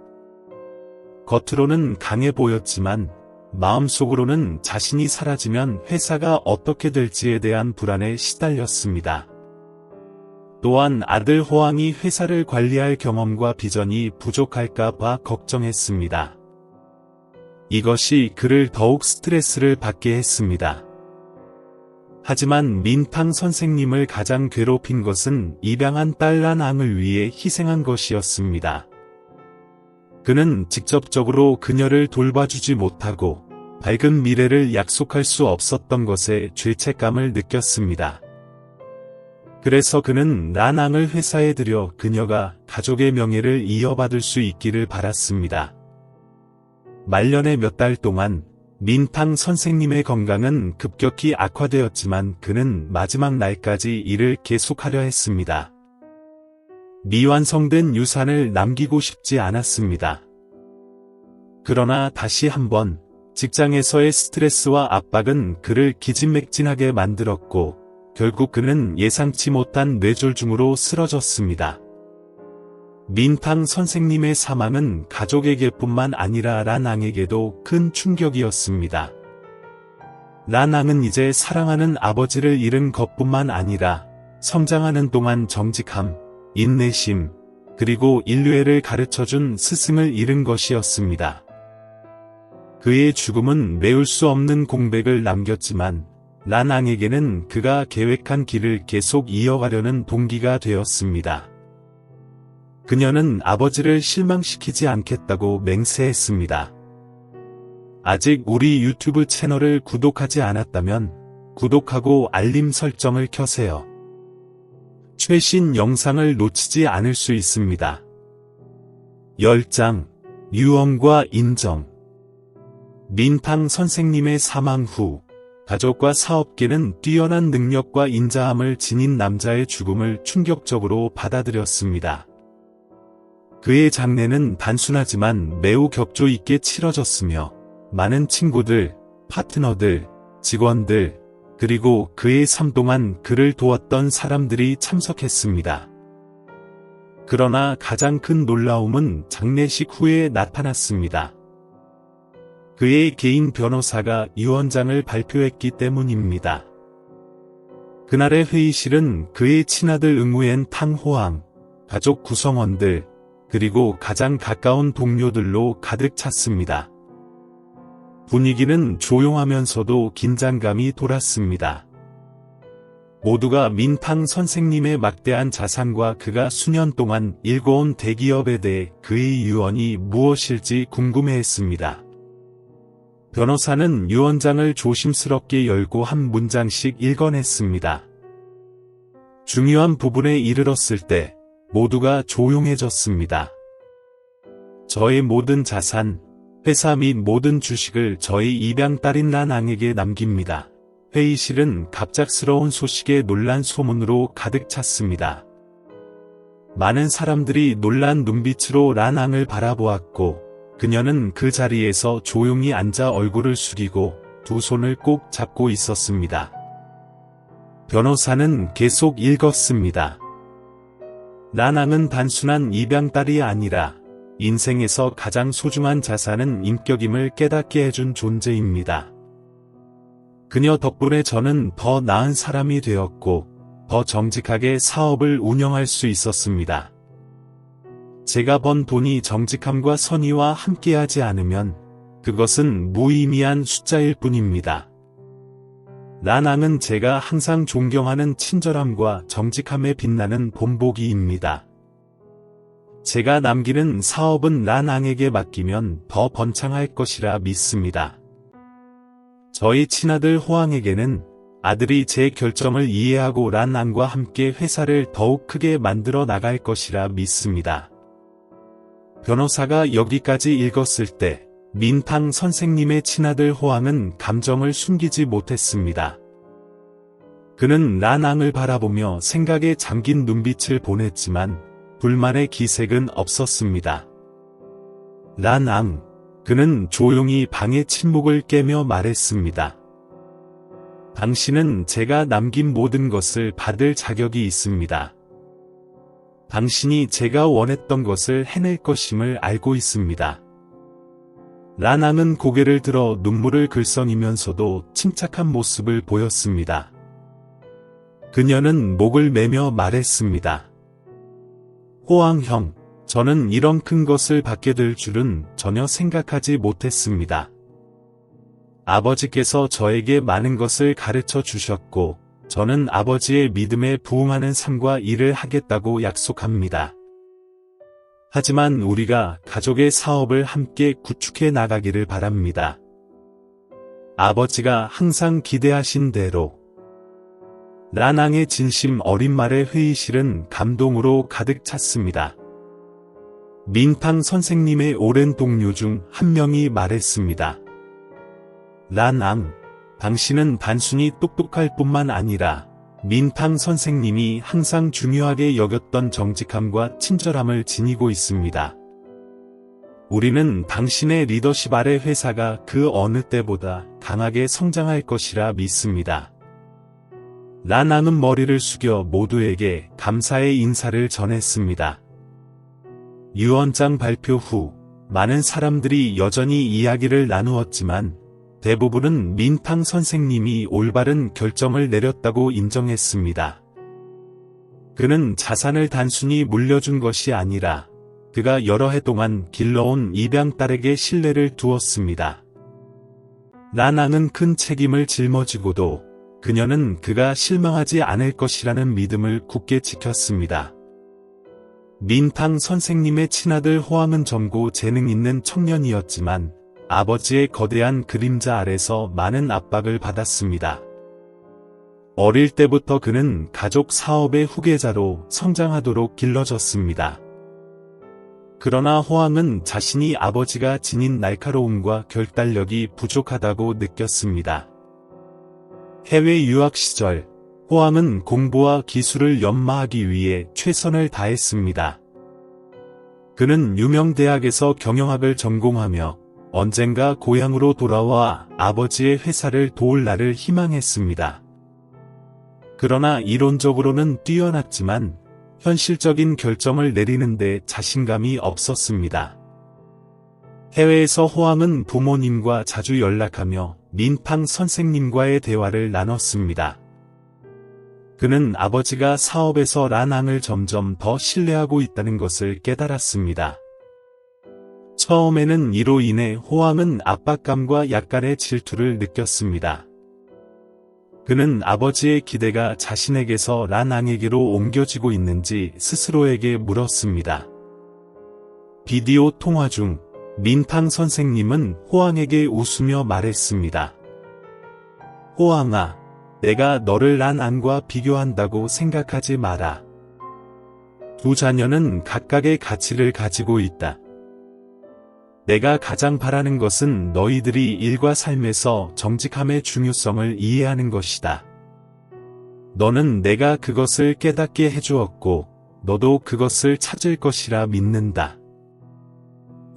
겉으로는 강해 보였지만 마음속으로는 자신이 사라지면 회사가 어떻게 될지에 대한 불안에 시달렸습니다. 또한 아들 호왕이 회사를 관리할 경험과 비전이 부족할까 봐 걱정했습니다. 이것이 그를 더욱 스트레스를 받게 했습니다. 하지만 민팡 선생님을 가장 괴롭힌 것은 입양한 딸 란앙을 위해 희생한 것이었습니다. 그는 직접적으로 그녀를 돌봐주지 못하고 밝은 미래를 약속할 수 없었던 것에 죄책감을 느꼈습니다. 그래서 그는 란앙을 회사에 들여 그녀가 가족의 명예를 이어받을 수 있기를 바랐습니다. 말년의 몇 달 동안 민팡 선생님의 건강은 급격히 악화되었지만 그는 마지막 날까지 일을 계속하려 했습니다. 미완성된 유산을 남기고 싶지 않았습니다. 그러나 다시 한번 직장에서의 스트레스와 압박은 그를 기진맥진하게 만들었고 결국 그는 예상치 못한 뇌졸중으로 쓰러졌습니다. 민팡 선생님의 사망은 가족에게뿐만 아니라 란앙에게도 큰 충격이었습니다. 란앙은 이제 사랑하는 아버지를 잃은 것뿐만 아니라 성장하는 동안 정직함, 인내심, 그리고 인류애를 가르쳐준 스승을 잃은 것이었습니다. 그의 죽음은 메울 수 없는 공백을 남겼지만 란앙에게는 그가 계획한 길을 계속 이어가려는 동기가 되었습니다. 그녀는 아버지를 실망시키지 않겠다고 맹세했습니다. 아직 우리 유튜브 채널을 구독하지 않았다면 구독하고 알림 설정을 켜세요. 최신 영상을 놓치지 않을 수 있습니다. 10장 유언과 인정. 민팡 선생님의 사망 후 가족과 사업계는 뛰어난 능력과 인자함을 지닌 남자의 죽음을 충격적으로 받아들였습니다. 그의 장례는 단순하지만 매우 격조 있게 치러졌으며 많은 친구들, 파트너들, 직원들, 그리고 그의 삶 동안 그를 도왔던 사람들이 참석했습니다. 그러나 가장 큰 놀라움은 장례식 후에 나타났습니다. 그의 개인 변호사가 유언장을 발표했기 때문입니다. 그날의 회의실은 그의 친아들 응우엔 탕호왕, 가족 구성원들, 그리고 가장 가까운 동료들로 가득 찼습니다. 분위기는 조용하면서도 긴장감이 돌았습니다. 모두가 민팡 선생님의 막대한 자산과 그가 수년 동안 일궈온 대기업에 대해 그의 유언이 무엇일지 궁금해했습니다. 변호사는 유언장을 조심스럽게 열고 한 문장씩 읽어냈습니다. 중요한 부분에 이르렀을 때 모두가 조용해졌습니다. 저의 모든 자산, 회사 및 모든 주식을 저희 입양 딸인 란앙에게 남깁니다. 회의실은 갑작스러운 소식에 놀란 소문으로 가득 찼습니다. 많은 사람들이 놀란 눈빛으로 란앙을 바라보았고 그녀는 그 자리에서 조용히 앉아 얼굴을 숙이고 두 손을 꼭 잡고 있었습니다. 변호사는 계속 읽었습니다. 란앙은 단순한 입양딸이 아니라 인생에서 가장 소중한 자산은 인격임을 깨닫게 해준 존재입니다. 그녀 덕분에 저는 더 나은 사람이 되었고 더 정직하게 사업을 운영할 수 있었습니다. 제가 번 돈이 정직함과 선의와 함께하지 않으면 그것은 무의미한 숫자일 뿐입니다. 란앙은 제가 항상 존경하는 친절함과 정직함에 빛나는 본보기입니다. 제가 남기는 사업은 란앙에게 맡기면 더 번창할 것이라 믿습니다. 저희 친아들 호앙에게는 아들이 제 결정을 이해하고 란앙과 함께 회사를 더욱 크게 만들어 나갈 것이라 믿습니다. 변호사가 여기까지 읽었을 때 민팡 선생님의 친아들 호앙은 감정을 숨기지 못했습니다. 그는 란앙을 바라보며 생각에 잠긴 눈빛을 보냈지만 불만의 기색은 없었습니다. 란앙, 그는 조용히 방의 침묵을 깨며 말했습니다. 당신은 제가 남긴 모든 것을 받을 자격이 있습니다. 당신이 제가 원했던 것을 해낼 것임을 알고 있습니다. 란앙은 고개를 들어 눈물을 글썽이면서도 침착한 모습을 보였습니다. 그녀는 목을 매며 말했습니다. 호앙 형, 저는 이런 큰 것을 받게 될 줄은 전혀 생각하지 못했습니다. 아버지께서 저에게 많은 것을 가르쳐 주셨고, 저는 아버지의 믿음에 부응하는 삶과 일을 하겠다고 약속합니다. 하지만 우리가 가족의 사업을 함께 구축해 나가기를 바랍니다. 아버지가 항상 기대하신 대로. 란앙의 진심 어린 말의 회의실은 감동으로 가득 찼습니다. 민팡 선생님의 오랜 동료 중 한 명이 말했습니다. 란앙, 당신은 단순히 똑똑할 뿐만 아니라 민팡 선생님이 항상 중요하게 여겼던 정직함과 친절함을 지니고 있습니다. 우리는 당신의 리더십 아래 회사가 그 어느 때보다 강하게 성장할 것이라 믿습니다. 란앙은 머리를 숙여 모두에게 감사의 인사를 전했습니다. 유언장 발표 후 많은 사람들이 여전히 이야기를 나누었지만 대부분은 민팡 선생님이 올바른 결정을 내렸다고 인정했습니다. 그는 자산을 단순히 물려준 것이 아니라 그가 여러 해 동안 길러온 입양 딸에게 신뢰를 두었습니다. 란앙은 큰 책임을 짊어지고도 그녀는 그가 실망하지 않을 것이라는 믿음을 굳게 지켰습니다. 민팡 선생님의 친아들 호앙은 젊고 재능 있는 청년이었지만 아버지의 거대한 그림자 아래서 많은 압박을 받았습니다. 어릴 때부터 그는 가족 사업의 후계자로 성장하도록 길러졌습니다. 그러나 호앙은 자신이 아버지가 지닌 날카로움과 결단력이 부족하다고 느꼈습니다. 해외 유학 시절, 호앙은 공부와 기술을 연마하기 위해 최선을 다했습니다. 그는 유명 대학에서 경영학을 전공하며 언젠가 고향으로 돌아와 아버지의 회사를 도울 날을 희망했습니다. 그러나 이론적으로는 뛰어났지만 현실적인 결정을 내리는데 자신감이 없었습니다. 해외에서 호앙은 부모님과 자주 연락하며 민팡 선생님과의 대화를 나눴습니다. 그는 아버지가 사업에서 란앙을 점점 더 신뢰하고 있다는 것을 깨달았습니다. 처음에는 이로 인해 호앙은 압박감과 약간의 질투를 느꼈습니다. 그는 아버지의 기대가 자신에게서 란앙에게로 옮겨지고 있는지 스스로에게 물었습니다. 비디오 통화 중 민팡 선생님은 호앙에게 웃으며 말했습니다. 호앙아, 내가 너를 란앙과 비교한다고 생각하지 마라. 두 자녀는 각각의 가치를 가지고 있다. 내가 가장 바라는 것은 너희들이 일과 삶에서 정직함의 중요성을 이해하는 것이다. 너는 내가 그것을 깨닫게 해주었고, 너도 그것을 찾을 것이라 믿는다.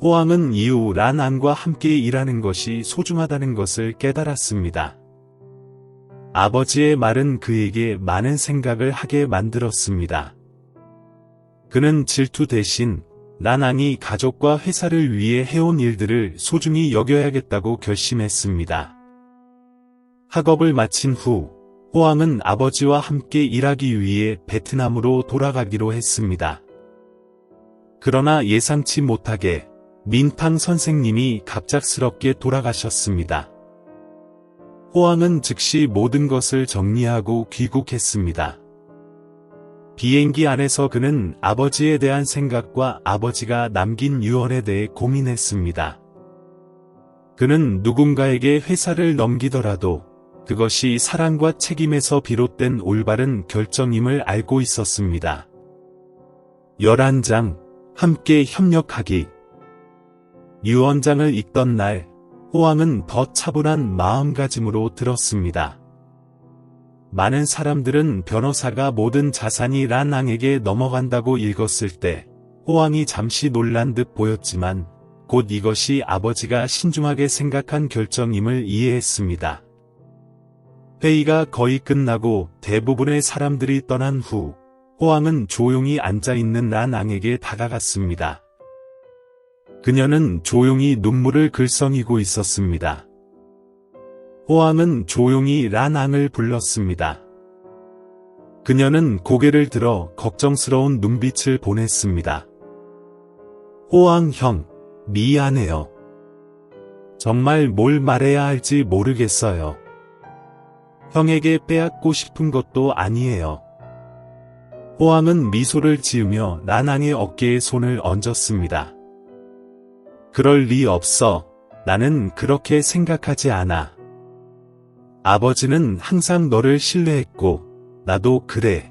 호앙은 이후 란앙과 함께 일하는 것이 소중하다는 것을 깨달았습니다. 아버지의 말은 그에게 많은 생각을 하게 만들었습니다. 그는 질투 대신 란앙이 가족과 회사를 위해 해온 일들을 소중히 여겨야겠다고 결심했습니다. 학업을 마친 후 호앙은 아버지와 함께 일하기 위해 베트남으로 돌아가기로 했습니다. 그러나 예상치 못하게 민팡 선생님이 갑작스럽게 돌아가셨습니다. 호앙은 즉시 모든 것을 정리하고 귀국했습니다. 비행기 안에서 그는 아버지에 대한 생각과 아버지가 남긴 유언에 대해 고민했습니다. 그는 누군가에게 회사를 넘기더라도 그것이 사랑과 책임에서 비롯된 올바른 결정임을 알고 있었습니다. 11장, 함께 협력하기. 유언장을 읽던 날, 호앙은 더 차분한 마음가짐으로 들었습니다. 많은 사람들은 변호사가 모든 자산이 란앙에게 넘어간다고 읽었을 때 호앙이 잠시 놀란 듯 보였지만 곧 이것이 아버지가 신중하게 생각한 결정임을 이해했습니다. 회의가 거의 끝나고 대부분의 사람들이 떠난 후 호앙은 조용히 앉아있는 란앙에게 다가갔습니다. 그녀는 조용히 눈물을 글썽이고 있었습니다. 호앙은 조용히 란앙을 불렀습니다. 그녀는 고개를 들어 걱정스러운 눈빛을 보냈습니다. 호앙 형, 미안해요. 정말 뭘 말해야 할지 모르겠어요. 형에게 빼앗고 싶은 것도 아니에요. 호황은 미소를 지으며 라낭의 어깨에 손을 얹었습니다. 그럴 리 없어. 나는 그렇게 생각하지 않아. 아버지는 항상 너를 신뢰했고, 나도 그래.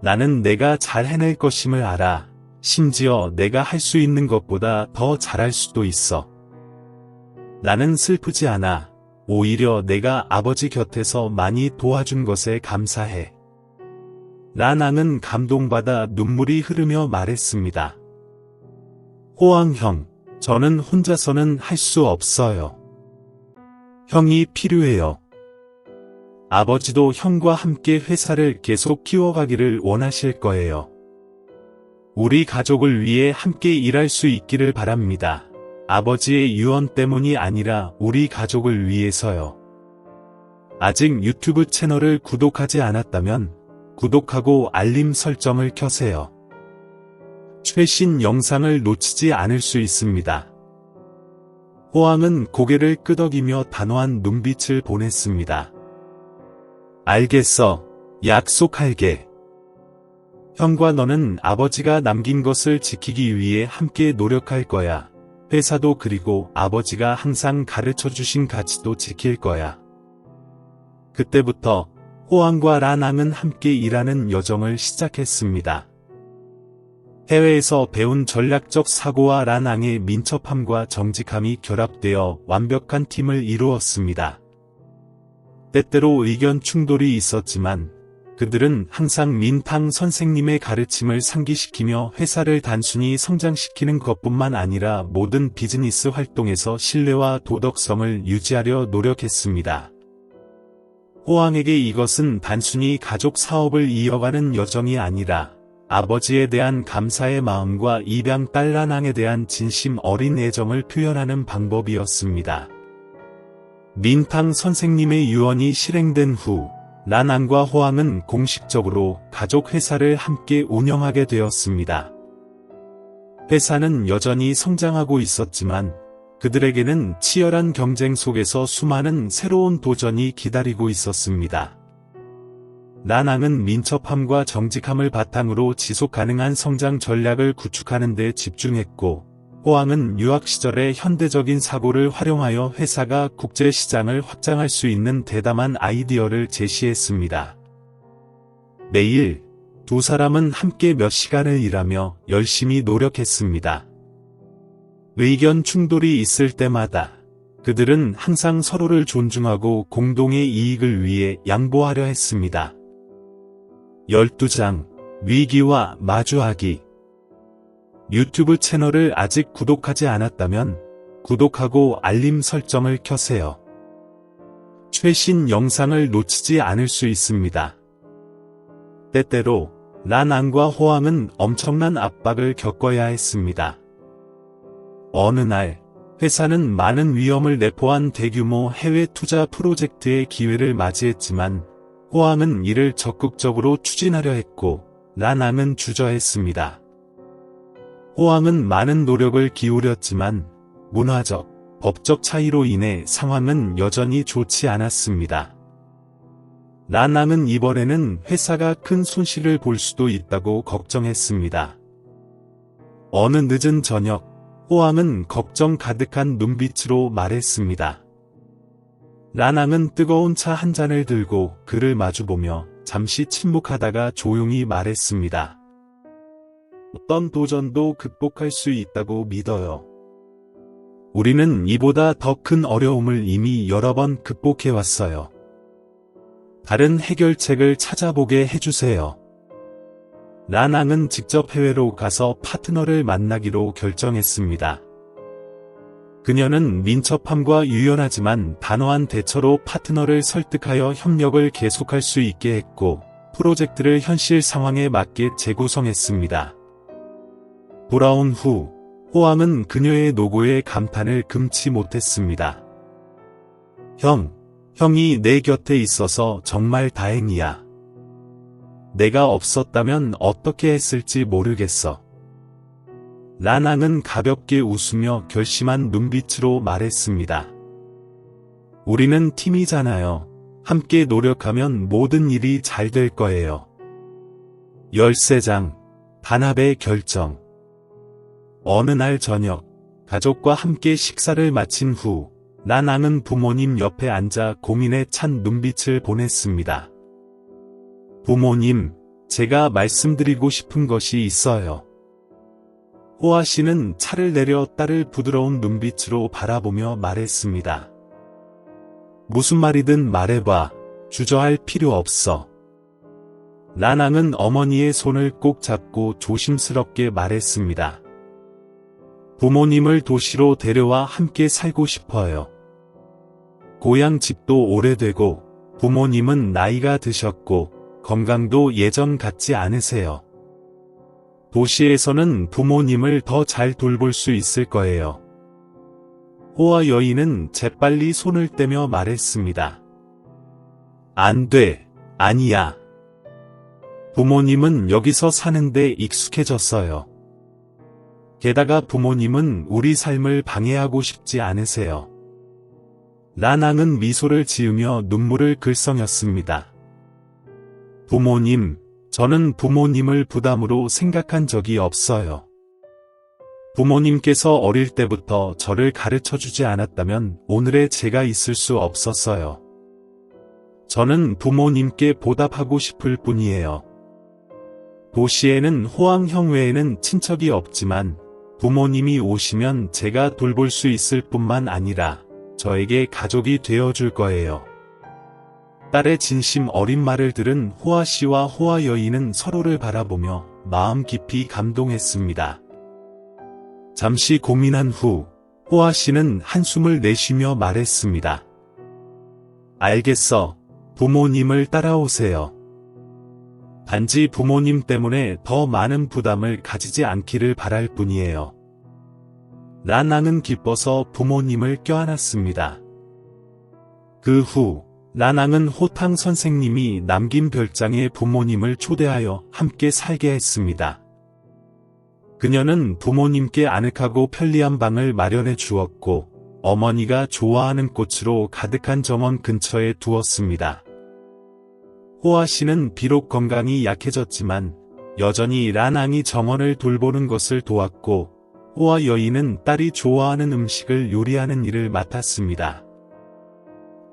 나는 내가 잘 해낼 것임을 알아. 심지어 내가 할 수 있는 것보다 더 잘할 수도 있어. 나는 슬프지 않아. 오히려 내가 아버지 곁에서 많이 도와준 것에 감사해. 라낭은 감동받아 눈물이 흐르며 말했습니다. 호황 형, 저는 혼자서는 할 수 없어요. 형이 필요해요. 아버지도 형과 함께 회사를 계속 키워가기를 원하실 거예요. 우리 가족을 위해 함께 일할 수 있기를 바랍니다. 아버지의 유언 때문이 아니라 우리 가족을 위해서요. 아직 유튜브 채널을 구독하지 않았다면 구독하고 알림 설정을 켜세요. 최신 영상을 놓치지 않을 수 있습니다. 호황은 고개를 끄덕이며 단호한 눈빛을 보냈습니다. 알겠어. 약속할게. 형과 너는 아버지가 남긴 것을 지키기 위해 함께 노력할 거야. 회사도 그리고 아버지가 항상 가르쳐 주신 가치도 지킬 거야. 그때부터 호황과 라낭은 함께 일하는 여정을 시작했습니다. 해외에서 배운 전략적 사고와 라낭의 민첩함과 정직함이 결합되어 완벽한 팀을 이루었습니다. 때때로 의견 충돌이 있었지만 그들은 항상 민탕 선생님의 가르침을 상기시키며 회사를 단순히 성장시키는 것뿐만 아니라 모든 비즈니스 활동에서 신뢰와 도덕성을 유지하려 노력했습니다. 호황에게 이것은 단순히 가족 사업을 이어가는 여정이 아니라 아버지에 대한 감사의 마음과 입양 딸 라낭에 대한 진심 어린 애정을 표현하는 방법이었습니다. 민탕 선생님의 유언이 실행된 후 라낭과 호황은 공식적으로 가족 회사를 함께 운영하게 되었습니다. 회사는 여전히 성장하고 있었지만 그들에게는 치열한 경쟁 속에서 수많은 새로운 도전이 기다리고 있었습니다. 라낭은 민첩함과 정직함을 바탕으로 지속 가능한 성장 전략을 구축하는 데 집중했고, 호황은 유학 시절의 현대적인 사고를 활용하여 회사가 국제 시장을 확장할 수 있는 대담한 아이디어를 제시했습니다. 매일 두 사람은 함께 몇 시간을 일하며 열심히 노력했습니다. 의견 충돌이 있을 때마다 그들은 항상 서로를 존중하고 공동의 이익을 위해 양보하려 했습니다. 12장 위기와 마주하기. 유튜브 채널을 아직 구독하지 않았다면 구독하고 알림 설정을 켜세요. 최신 영상을 놓치지 않을 수 있습니다. 때때로 라낭과 호황은 엄청난 압박을 겪어야 했습니다. 어느 날 회사는 많은 위험을 내포한 대규모 해외 투자 프로젝트의 기회를 맞이했지만 호황은 이를 적극적으로 추진하려 했고 라낭은 주저했습니다. 호황은 많은 노력을 기울였지만 문화적, 법적 차이로 인해 상황은 여전히 좋지 않았습니다. 라낭은 이번에는 회사가 큰 손실을 볼 수도 있다고 걱정했습니다. 어느 늦은 저녁, 호황은 걱정 가득한 눈빛으로 말했습니다. 라낭은 뜨거운 차 한 잔을 들고 그를 마주보며 잠시 침묵하다가 조용히 말했습니다. 어떤 도전도 극복할 수 있다고 믿어요. 우리는 이보다 더 큰 어려움을 이미 여러 번 극복해왔어요. 다른 해결책을 찾아보게 해주세요. 라낭은 직접 해외로 가서 파트너를 만나기로 결정했습니다. 그녀는 민첩함과 유연하지만 단호한 대처로 파트너를 설득하여 협력을 계속할 수 있게 했고, 프로젝트를 현실 상황에 맞게 재구성했습니다. 돌아온 후, 호황은 그녀의 노고에 감탄을 금치 못했습니다. 형이 내 곁에 있어서 정말 다행이야. 내가 없었다면 어떻게 했을지 모르겠어. 라낭은 가볍게 웃으며 결심한 눈빛으로 말했습니다. 우리는 팀이잖아요. 함께 노력하면 모든 일이 잘 될 거예요. 13장 단합의 결정. 어느 날 저녁, 가족과 함께 식사를 마친 후 나낭은 부모님 옆에 앉아 고민에 찬 눈빛을 보냈습니다. 부모님, 제가 말씀드리고 싶은 것이 있어요. 호아 씨는 차를 내려 딸을 부드러운 눈빛으로 바라보며 말했습니다. 무슨 말이든 말해봐. 주저할 필요 없어. 나낭은 어머니의 손을 꼭 잡고 조심스럽게 말했습니다. 부모님을 도시로 데려와 함께 살고 싶어요. 고향 집도 오래되고 부모님은 나이가 드셨고 건강도 예전 같지 않으세요. 도시에서는 부모님을 더 잘 돌볼 수 있을 거예요. 호아 여인은 재빨리 손을 떼며 말했습니다. 안 돼, 아니야. 부모님은 여기서 사는데 익숙해졌어요. 게다가 부모님은 우리 삶을 방해하고 싶지 않으세요. 나낭은 미소를 지으며 눈물을 글썽였습니다. 부모님, 저는 부모님을 부담으로 생각한 적이 없어요. 부모님께서 어릴 때부터 저를 가르쳐주지 않았다면 오늘의 제가 있을 수 없었어요. 저는 부모님께 보답하고 싶을 뿐이에요. 도시에는 호황형 외에는 친척이 없지만 부모님이 오시면 제가 돌볼 수 있을 뿐만 아니라 저에게 가족이 되어줄 거예요. 딸의 진심 어린 말을 들은 호아 씨와 호아 여인은 서로를 바라보며 마음 깊이 감동했습니다. 잠시 고민한 후 호아 씨는 한숨을 내쉬며 말했습니다. 알겠어. 부모님을 따라오세요. 단지 부모님 때문에 더 많은 부담을 가지지 않기를 바랄 뿐이에요. 나낭은 기뻐서 부모님을 껴안았습니다. 그 후 나낭은 호탕 선생님이 남긴 별장에 부모님을 초대하여 함께 살게 했습니다. 그녀는 부모님께 아늑하고 편리한 방을 마련해 주었고 어머니가 좋아하는 꽃으로 가득한 정원 근처에 두었습니다. 호아 씨는 비록 건강이 약해졌지만 여전히 나낭이 정원을 돌보는 것을 도왔고 호아 여인은 딸이 좋아하는 음식을 요리하는 일을 맡았습니다.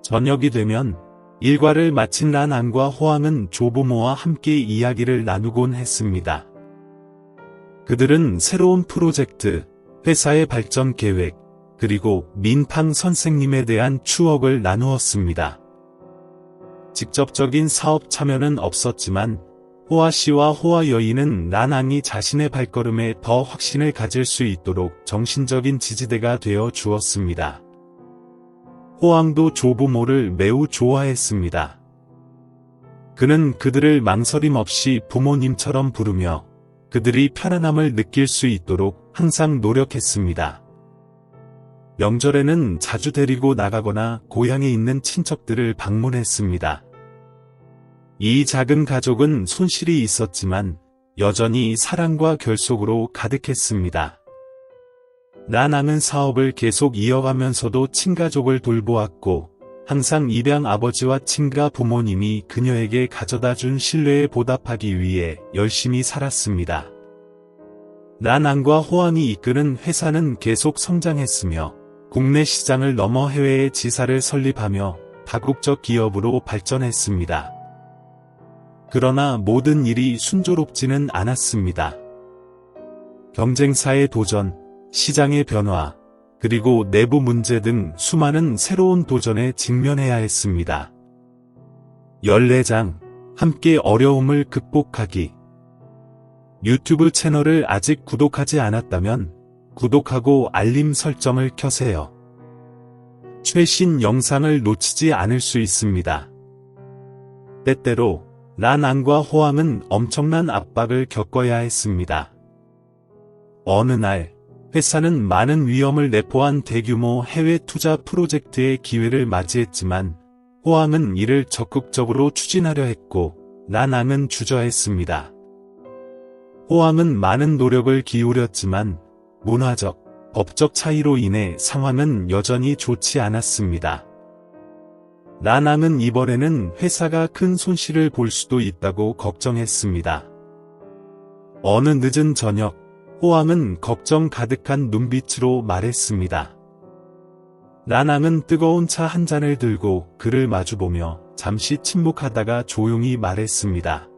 저녁이 되면 일과를 마친 나낭과 호황은 조부모와 함께 이야기를 나누곤 했습니다. 그들은 새로운 프로젝트, 회사의 발전 계획, 그리고 민팡 선생님에 대한 추억을 나누었습니다. 직접적인 사업 참여는 없었지만 호아 씨와 호아 여인은 나낭이 자신의 발걸음에 더 확신을 가질 수 있도록 정신적인 지지대가 되어 주었습니다. 호황도 조부모를 매우 좋아했습니다. 그는 그들을 망설임 없이 부모님처럼 부르며 그들이 편안함을 느낄 수 있도록 항상 노력했습니다. 명절에는 자주 데리고 나가거나 고향에 있는 친척들을 방문했습니다. 이 작은 가족은 손실이 있었지만 여전히 사랑과 결속으로 가득했습니다. 나낭은 사업을 계속 이어가면서도 친가족을 돌보았고 항상 입양 아버지와 친가 부모님이 그녀에게 가져다 준 신뢰에 보답하기 위해 열심히 살았습니다. 나낭과 호황이 이끄는 회사는 계속 성장했으며 국내 시장을 넘어 해외에 지사를 설립하며 다국적 기업으로 발전했습니다. 그러나 모든 일이 순조롭지는 않았습니다. 경쟁사의 도전, 시장의 변화, 그리고 내부 문제 등 수많은 새로운 도전에 직면해야 했습니다. 14장, 함께 어려움을 극복하기. 유튜브 채널을 아직 구독하지 않았다면 구독하고 알림 설정을 켜세요. 최신 영상을 놓치지 않을 수 있습니다. 때때로 나낭과 호황은 엄청난 압박을 겪어야 했습니다. 어느 날 회사는 많은 위험을 내포한 대규모 해외 투자 프로젝트의 기회를 맞이했지만 호황은 이를 적극적으로 추진하려 했고 나낭은 주저했습니다. 호황은 많은 노력을 기울였지만 문화적, 법적 차이로 인해 상황은 여전히 좋지 않았습니다. 나낭은 이번에는 회사가 큰 손실을 볼 수도 있다고 걱정했습니다. 어느 늦은 저녁, 호왕은 걱정 가득한 눈빛으로 말했습니다. 란앙은 뜨거운 차 한 잔을 들고 그를 마주보며 잠시 침묵하다가 조용히 말했습니다.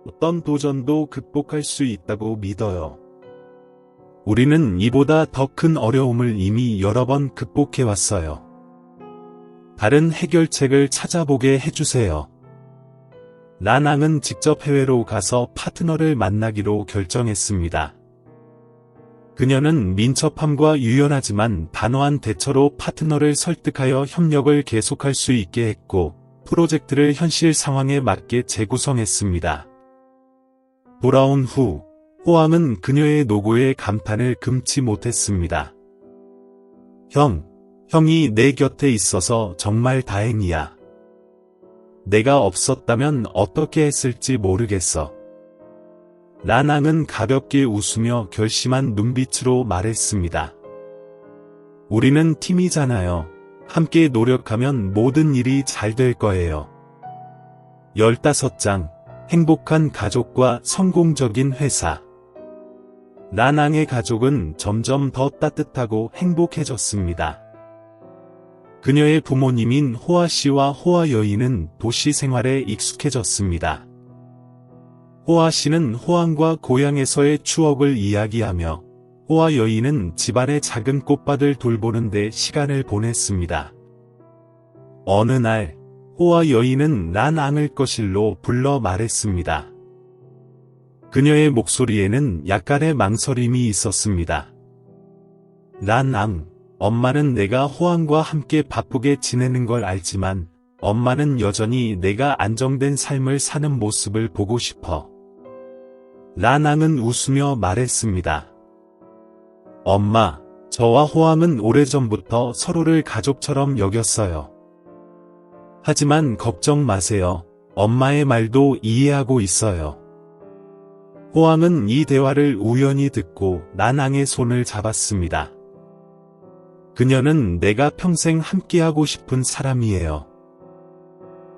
어떤 도전도 극복할 수 있다고 믿어요. 우리는 이보다 더 큰 어려움을 이미 여러 번 극복해왔어요. 다른 해결책을 찾아보게 해주세요. 란앙은 직접 해외로 가서 파트너를 만나기로 결정했습니다. 그녀는 민첩함과 유연하지만 단호한 대처로 파트너를 설득하여 협력을 계속할 수 있게 했고, 프로젝트를 현실 상황에 맞게 재구성했습니다. 돌아온 후, 호암은 그녀의 노고에 감탄을 금치 못했습니다. 형이 내 곁에 있어서 정말 다행이야. 내가 없었다면 어떻게 했을지 모르겠어. 란앙은 가볍게 웃으며 결심한 눈빛으로 말했습니다. 우리는 팀이잖아요. 함께 노력하면 모든 일이 잘 될 거예요. 15장 행복한 가족과 성공적인 회사. 란앙의 가족은 점점 더 따뜻하고 행복해졌습니다. 그녀의 부모님인 호아 씨와 호아 여인은 도시 생활에 익숙해졌습니다. 호아 씨는 호황과 고향에서의 추억을 이야기하며 호아 여인은 집안의 작은 꽃밭을 돌보는 데 시간을 보냈습니다. 어느 날 호아 여인은 란앙을 거실로 불러 말했습니다. 그녀의 목소리에는 약간의 망설임이 있었습니다. 란앙, 엄마는 내가 호황과 함께 바쁘게 지내는 걸 알지만 엄마는 여전히 내가 안정된 삶을 사는 모습을 보고 싶어. 란앙은 웃으며 말했습니다. 엄마, 저와 호황은 오래전부터 서로를 가족처럼 여겼어요. 하지만 걱정 마세요. 엄마의 말도 이해하고 있어요. 호황은 이 대화를 우연히 듣고 란앙의 손을 잡았습니다. 그녀는 내가 평생 함께하고 싶은 사람이에요.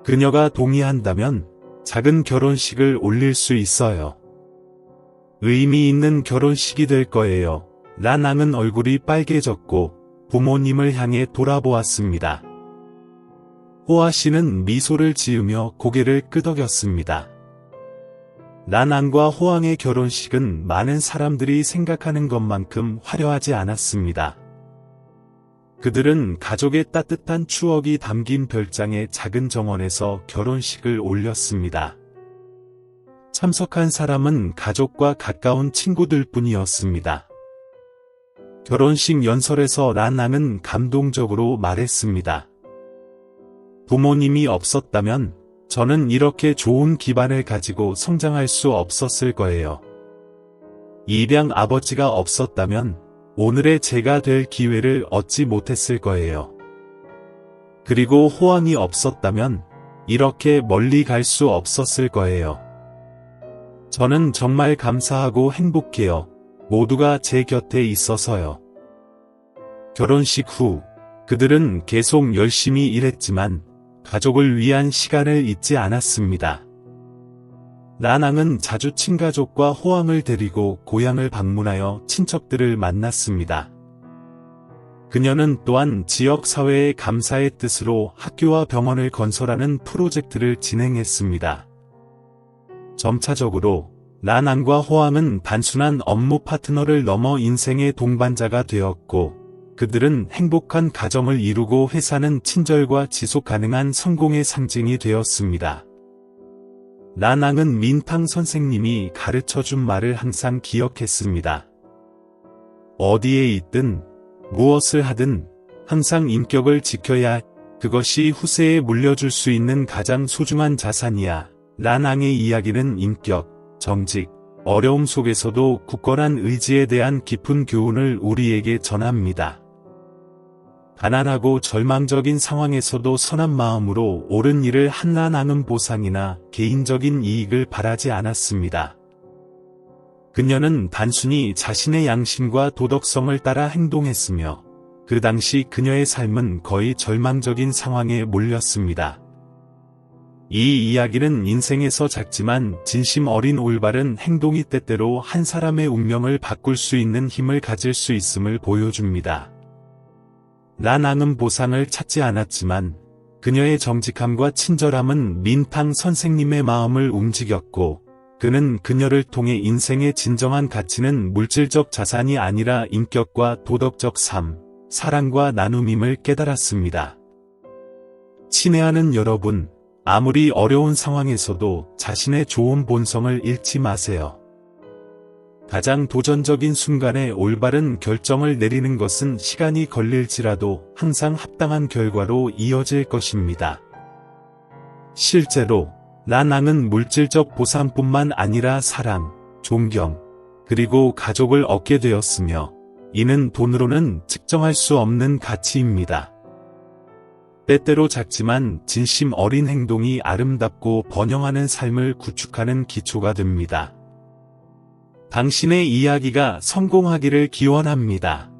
그녀가 동의한다면 작은 결혼식을 올릴 수 있어요. 의미 있는 결혼식이 될 거예요. 란앙은 얼굴이 빨개졌고 부모님을 향해 돌아보았습니다. 호아 씨는 미소를 지으며 고개를 끄덕였습니다. 란앙과 호황의 결혼식은 많은 사람들이 생각하는 것만큼 화려하지 않았습니다. 그들은 가족의 따뜻한 추억이 담긴 별장의 작은 정원에서 결혼식을 올렸습니다. 참석한 사람은 가족과 가까운 친구들 뿐이었습니다. 결혼식 연설에서 란앙은 감동적으로 말했습니다. 부모님이 없었다면 저는 이렇게 좋은 기반을 가지고 성장할 수 없었을 거예요. 입양 아버지가 없었다면 오늘의 제가 될 기회를 얻지 못했을 거예요. 그리고 호황이 없었다면 이렇게 멀리 갈 수 없었을 거예요. 저는 정말 감사하고 행복해요. 모두가 제 곁에 있어서요. 결혼식 후 그들은 계속 열심히 일했지만 가족을 위한 시간을 잊지 않았습니다. 란앙은 자주 친가족과 호황을 데리고 고향을 방문하여 친척들을 만났습니다. 그녀는 또한 지역사회의 감사의 뜻으로 학교와 병원을 건설하는 프로젝트를 진행했습니다. 점차적으로 란앙과 호황은 단순한 업무 파트너를 넘어 인생의 동반자가 되었고, 그들은 행복한 가정을 이루고 회사는 친절과 지속 가능한 성공의 상징이 되었습니다. 란앙은 민탕 선생님이 가르쳐준 말을 항상 기억했습니다. 어디에 있든 무엇을 하든 항상 인격을 지켜야 그것이 후세에 물려줄 수 있는 가장 소중한 자산이야. 란앙의 이야기는 인격, 정직, 어려움 속에서도 굳건한 의지에 대한 깊은 교훈을 우리에게 전합니다. 가난하고 절망적인 상황에서도 선한 마음으로 옳은 일을 한 란앙은 보상이나 개인적인 이익을 바라지 않았습니다. 그녀는 단순히 자신의 양심과 도덕성을 따라 행동했으며 그 당시 그녀의 삶은 거의 절망적인 상황에 몰렸습니다. 이 이야기는 인생에서 작지만 진심 어린 올바른 행동이 때때로 한 사람의 운명을 바꿀 수 있는 힘을 가질 수 있음을 보여줍니다. 라낭은 보상을 찾지 않았지만 그녀의 정직함과 친절함은 민팡 선생님의 마음을 움직였고, 그는 그녀를 통해 인생의 진정한 가치는 물질적 자산이 아니라 인격과 도덕적 삶, 사랑과 나눔임을 깨달았습니다. 친애하는 여러분, 아무리 어려운 상황에서도 자신의 좋은 본성을 잃지 마세요. 가장 도전적인 순간에 올바른 결정을 내리는 것은 시간이 걸릴지라도 항상 합당한 결과로 이어질 것입니다. 실제로 라낭은 물질적 보상뿐만 아니라 사랑, 존경, 그리고 가족을 얻게 되었으며, 이는 돈으로는 측정할 수 없는 가치입니다. 때때로 작지만 진심 어린 행동이 아름답고 번영하는 삶을 구축하는 기초가 됩니다. 당신의 이야기가 성공하기를 기원합니다.